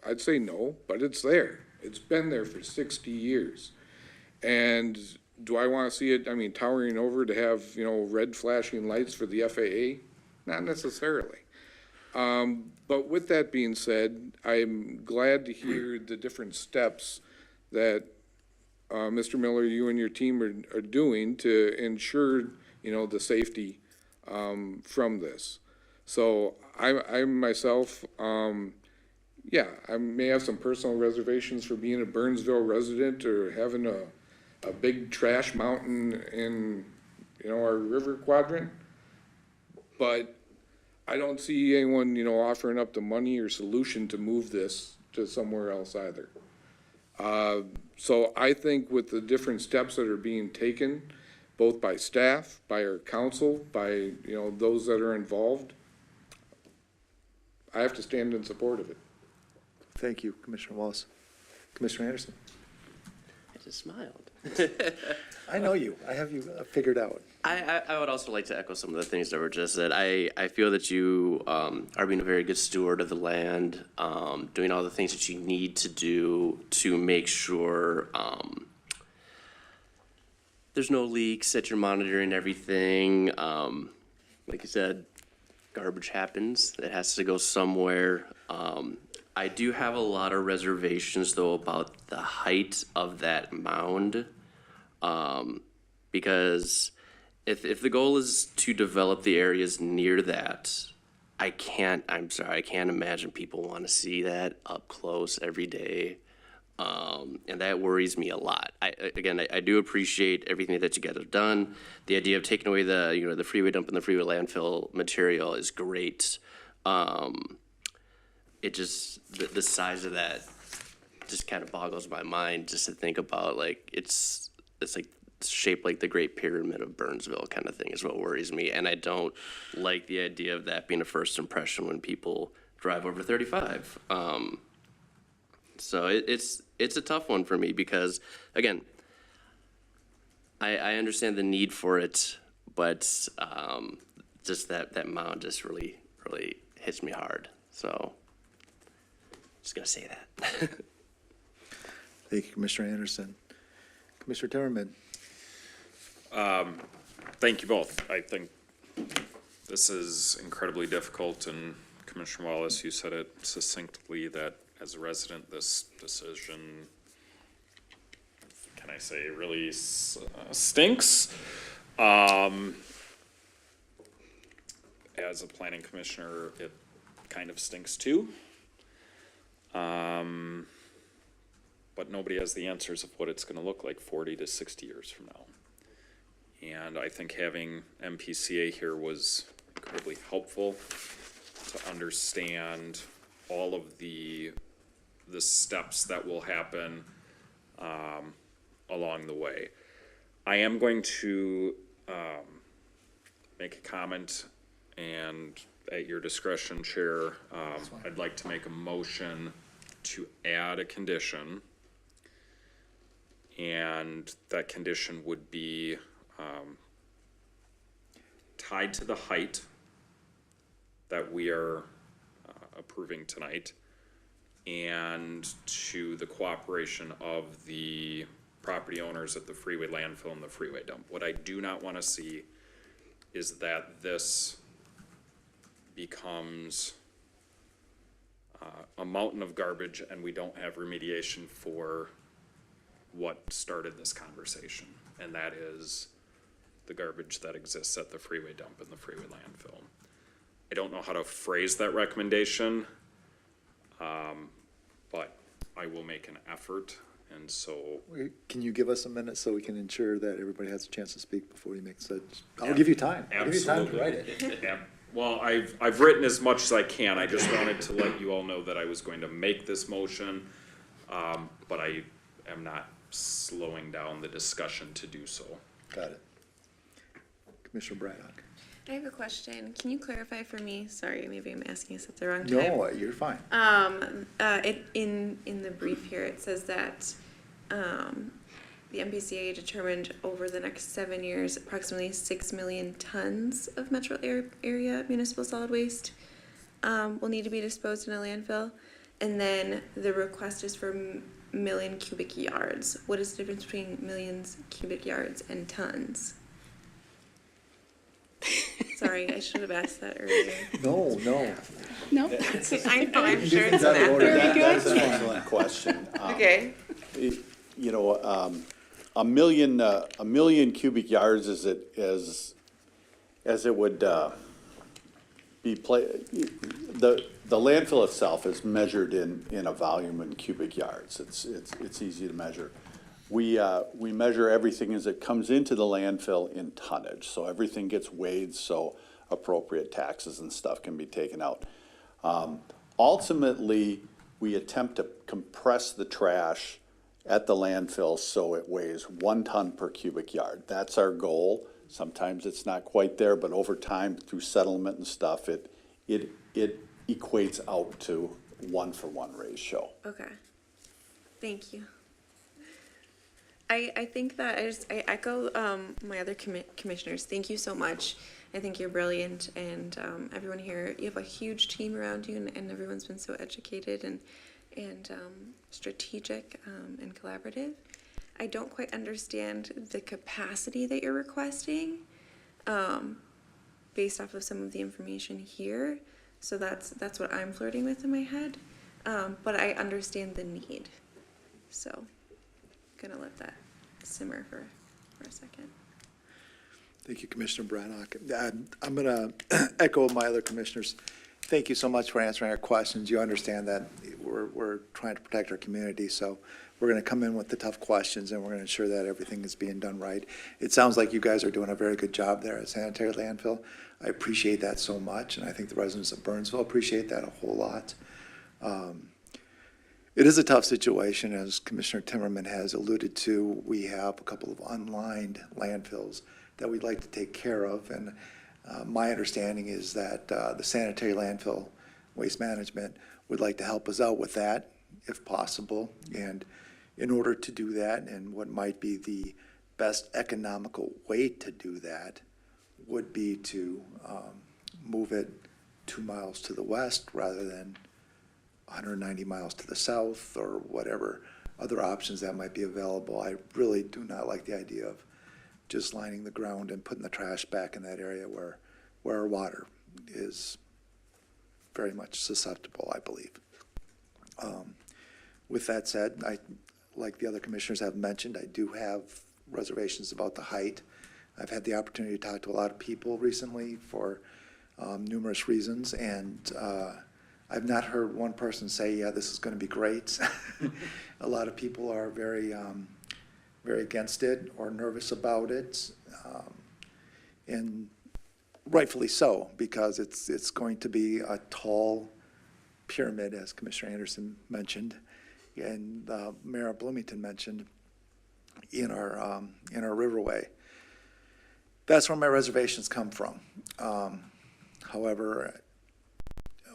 I'd say no, but it's there. It's been there for 60 years. And do I want to see it, towering over to have, red flashing lights for the FAA? Not necessarily. But with that being said, I'm glad to hear the different steps that Mr. Miller, you and your team are doing to ensure, the safety from this. So I myself, yeah, I may have some personal reservations for being a Burnsville resident or having a big trash mountain in, our river quadrant. But I don't see anyone, offering up the money or solution to move this to somewhere else either. So I think with the different steps that are being taken, both by staff, by our council, by, those that are involved, I have to stand in support of it. Thank you, Commissioner Wallace. Commissioner Anderson? I just smiled. I know you. I have you figured out. I would also like to echo some of the things that were just said. I feel that you are being a very good steward of the land, doing all the things that you need to do to make sure there's no leaks, that you're monitoring everything. Like you said, garbage happens. It has to go somewhere. I do have a lot of reservations, though, about the height of that mound, because if the goal is to develop the areas near that, I can't imagine people want to see that up close every day, and that worries me a lot. I do appreciate everything that you guys have done. The idea of taking away the freeway dump and the freeway landfill material is great. It just, the size of that just kind of boggles my mind just to think about, like, it's like shaped like the Great Pyramid of Burnsville kind of thing is what worries me. And I don't like the idea of that being a first impression when people drive over 35. So it's a tough one for me because, again, I understand the need for it, but just that mound just really hits me hard. So just gonna say that. Thank you, Commissioner Anderson. Commissioner Timmerman? Thank you both. I think this is incredibly difficult, and Commissioner Wallace, you said it succinctly that as a resident, this decision, can I say, really stinks. As a planning commissioner, it kind of stinks too. But nobody has the answers of what it's going to look like 40 to 60 years from now. And I think having MPCA here was incredibly helpful to understand all of the steps that will happen along the way. I am going to make a comment, and at your discretion, Chair, I'd like to make a motion to add a condition, and that condition would be tied to the height that we are approving tonight, and to the cooperation of the property owners at the freeway landfill and the freeway dump. What I do not want to see is that this becomes a mountain of garbage and we don't have remediation for what started this conversation, and that is the garbage that exists at the freeway dump and the freeway landfill. I don't know how to phrase that recommendation, but I will make an effort, and so. Can you give us a minute so we can ensure that everybody has a chance to speak before you make such? I'll give you time. I'll give you time to write it. Yeah. Well, I've written as much as I can. I just wanted to let you all know that I was going to make this motion, but I am not slowing down the discussion to do so. Got it. Commissioner Braddock? I have a question. Can you clarify for me? Sorry, maybe I'm asking this at the wrong time. No, you're fine. In the brief here, it says that the MPCA determined over the next 7 years, approximately 6 million tons of metro area municipal solid waste will need to be disposed in a landfill. And then the request is for million cubic yards. What is the difference between millions cubic yards and tons? Sorry, I should have asked that earlier. No. No? I know, I'm sure it's not. Very good. That's an excellent question. Okay. You know, a million cubic yards as it would the landfill itself is measured in a volume in cubic yards. It's easy to measure. We measure everything as it comes into the landfill in tonnage, so everything gets weighed, so appropriate taxes and stuff can be taken out. Ultimately, we attempt to compress the trash at the landfill so it weighs 1 ton per cubic yard. That's our goal. Sometimes it's not quite there, but over time, through settlement and stuff, it equates out to 1-for-1 ratio. Okay, thank you. I think that I echo my other commissioners. Thank you so much. I think you're brilliant, and everyone here, you have a huge team around you, and everyone's been so educated and strategic and collaborative. I don't quite understand the capacity that you're requesting based off of some of the information here. So that's what I'm flirting with in my head. But I understand the need. So I'm gonna let that simmer for a second. Thank you, Commissioner Braddock. I'm going to echo my other commissioners. Thank you so much for answering our questions. You understand that we're trying to protect our community, so we're going to come in with the tough questions, and we're going to ensure that everything is being done right. It sounds like you guys are doing a very good job there at Sanitary Landfill. I appreciate that so much, and I think the residents of Burnsville appreciate that a whole lot. It is a tough situation, as Commissioner Timmerman has alluded to. We have a couple of unlined landfills that we'd like to take care of, and my understanding is that the Sanitary Landfill Waste Management would like to help us out with that, if possible. And in order to do that, and what might be the best economical way to do that, would be to move it 2 miles to the west rather than 190 miles to the south, or whatever other options that might be available. I really do not like the idea of just lining the ground and putting the trash back in that area where our water is very much susceptible, I believe. With that said, like the other commissioners have mentioned, I do have reservations about the height. I've had the opportunity to talk to a lot of people recently for numerous reasons, and I've not heard one person say, yeah, this is going to be great. A lot of people are very against it or nervous about it, and rightfully so, because it's going to be a tall pyramid, as Commissioner Anderson mentioned, and Mayor Bloomington mentioned in our Riverway. That's where my reservations come from. However,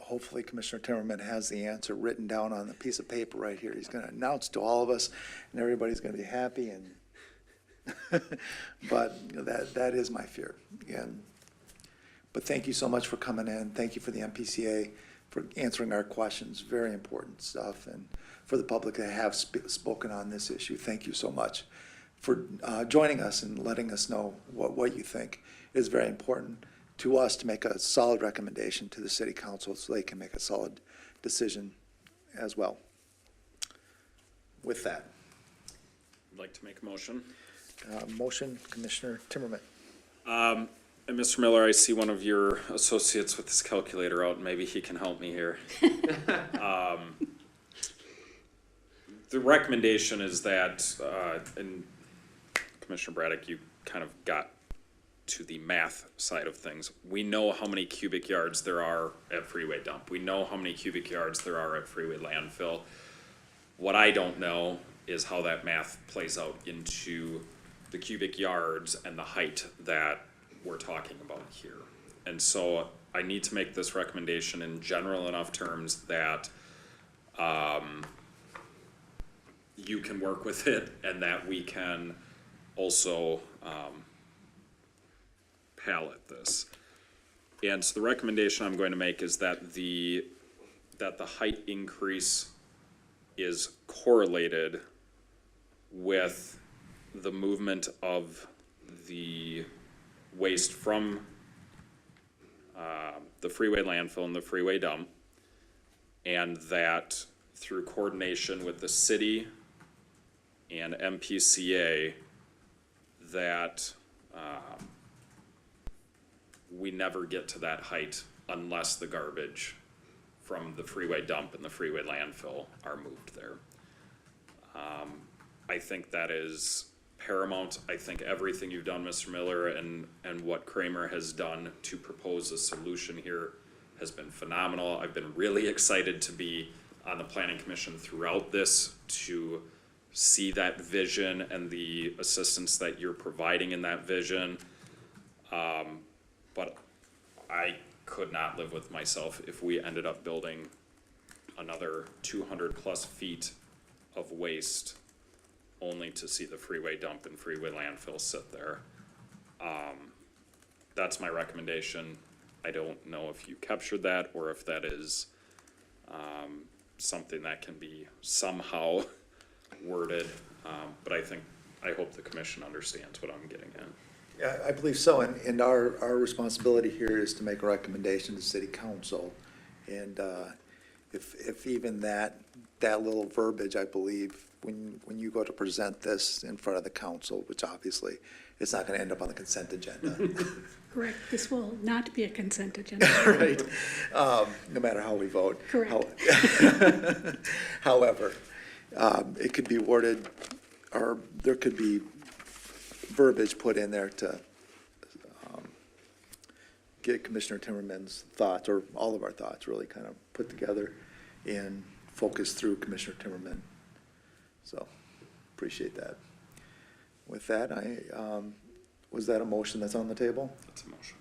hopefully Commissioner Timmerman has the answer written down on the piece of paper right here. He's going to announce to all of us, and everybody's going to be happy. And but that is my fear. But thank you so much for coming in. Thank you for the MPCA for answering our questions. Very important stuff, and for the public that have spoken on this issue, thank you so much for joining us and letting us know what you think. It is very important to us to make a solid recommendation to the City Council so they can make a solid decision as well. With that. I'd like to make a motion. Motion, Commissioner Timmerman. And Mr. Miller, I see one of your associates with his calculator out, and maybe he can help me here. The recommendation is that, and Commissioner Braddock, you kind of got to the math side of things. We know how many cubic yards there are at freeway dump. We know how many cubic yards there are at freeway landfill. What I don't know is how that math plays out into the cubic yards and the height that we're talking about here. And so I need to make this recommendation in general enough terms that you can work with it, and that we can also palette this. And so the recommendation I'm going to make is that the height increase is correlated with the movement of the waste from the freeway landfill and the freeway dump, and that through coordination with the city and MPCA, that we never get to that height unless the garbage from the freeway dump and the freeway landfill are moved there. I think that is paramount. I think everything you've done, Mr. Miller, and what Kramer has done to propose a solution here has been phenomenal. I've been really excited to be on the planning commission throughout this, to see that vision and the assistance that you're providing in that vision. But I could not live with myself if we ended up building another 200+ feet of waste only to see the freeway dump and freeway landfill sit there. That's my recommendation. I don't know if you captured that or if that is something that can be somehow worded, but I hope the commission understands what I'm getting at. Yeah, I believe so, and our responsibility here is to make a recommendation to city council. And if even that little verbiage, I believe, when you go to present this in front of the council, which obviously it's not gonna end up on the consent agenda. Correct, this will not be a consent agenda. Right, no matter how we vote. Correct. However, it could be worded, or there could be verbiage put in there to get Commissioner Timmerman's thoughts, or all of our thoughts, really kind of put together and focus through Commissioner Timmerman. So, appreciate that. With that, was that a motion that's on the table? That's a motion.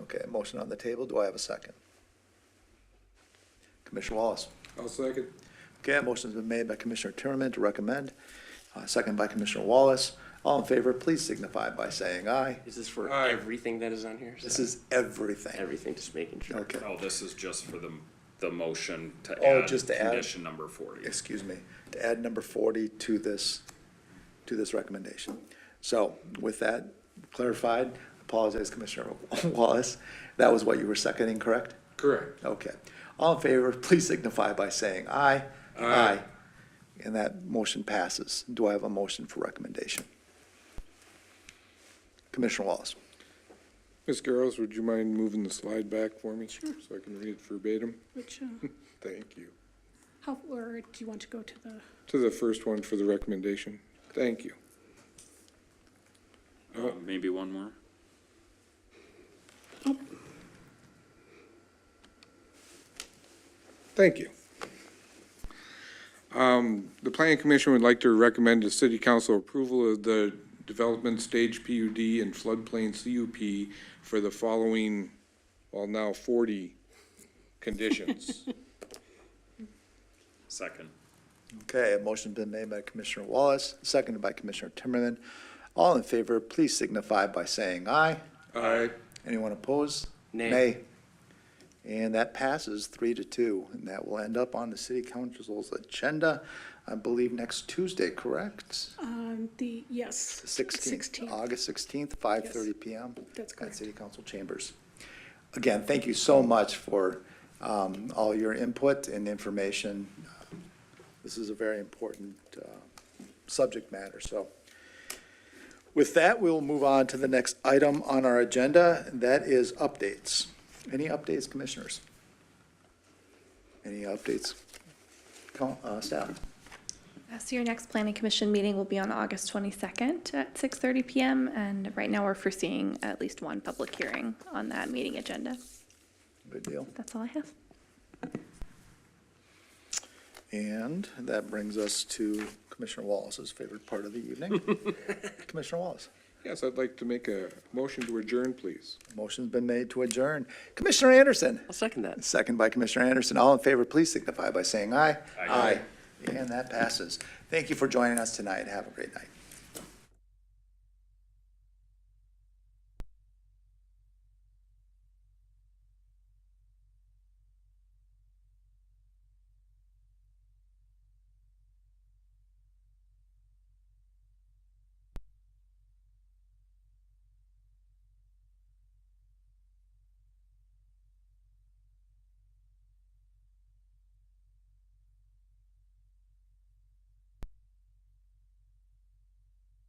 Okay, a motion on the table. Do I have a second? Commissioner Wallace. I'll second. Okay, a motion's been made by Commissioner Timmerman to recommend, second by Commissioner Wallace. All in favor, please signify by saying aye. Is this for Aye. everything that is on here? This is everything. Everything, just making sure. Okay, Oh, this is just for the motion to Oh, add just to add? condition number 40. excuse me, to add number 40 to this recommendation. So with that clarified, apologize, Commissioner Wallace. That was what you were seconding, correct? Correct. Okay. All in favor, please signify by saying aye. Aye. And that motion passes. Do I have a motion for recommendation? Commissioner Wallace. Ms. Garros, would you mind moving the slide back for me? Sure. So I can read it verbatim? Which, Thank you. or do you want to go to the, To the first one for the recommendation. Thank you. Maybe one more? Thank you. The Planning Commission would like to recommend to City Council approval of the Development Stage PUD and Floodplain CUP for the following, well, now 40 conditions. Second. Okay, a motion's been made by Commissioner Wallace, seconded by Commissioner Timmerman. All in favor, please signify by saying aye. Aye. Anyone opposed? Nay. And that passes 3-2, and that will end up on the city council's agenda, I believe, next Tuesday, correct? yes. The 16th, August 16th, 5:30 PM. That's At correct. City Council Chambers. Again, thank you so much for all your input and information. This is a very important subject matter, so. With that, we'll move on to the next item on our agenda, and that is updates. Any updates, commissioners? Any updates, staff? So your next planning commission meeting will be on August 22nd at 6:30 PM. And right now we're foreseeing at least one public hearing on that meeting agenda. Good deal. That's all I have. And that brings us to Commissioner Wallace's favorite part of the evening. Commissioner Wallace, Yes, I'd like to make a motion to adjourn, please. motion's been made to adjourn. Commissioner Anderson, I'll second that. second by Commissioner Anderson. All in favor, please signify by saying aye. Aye. And that passes. Thank you for joining us tonight. Have a great night.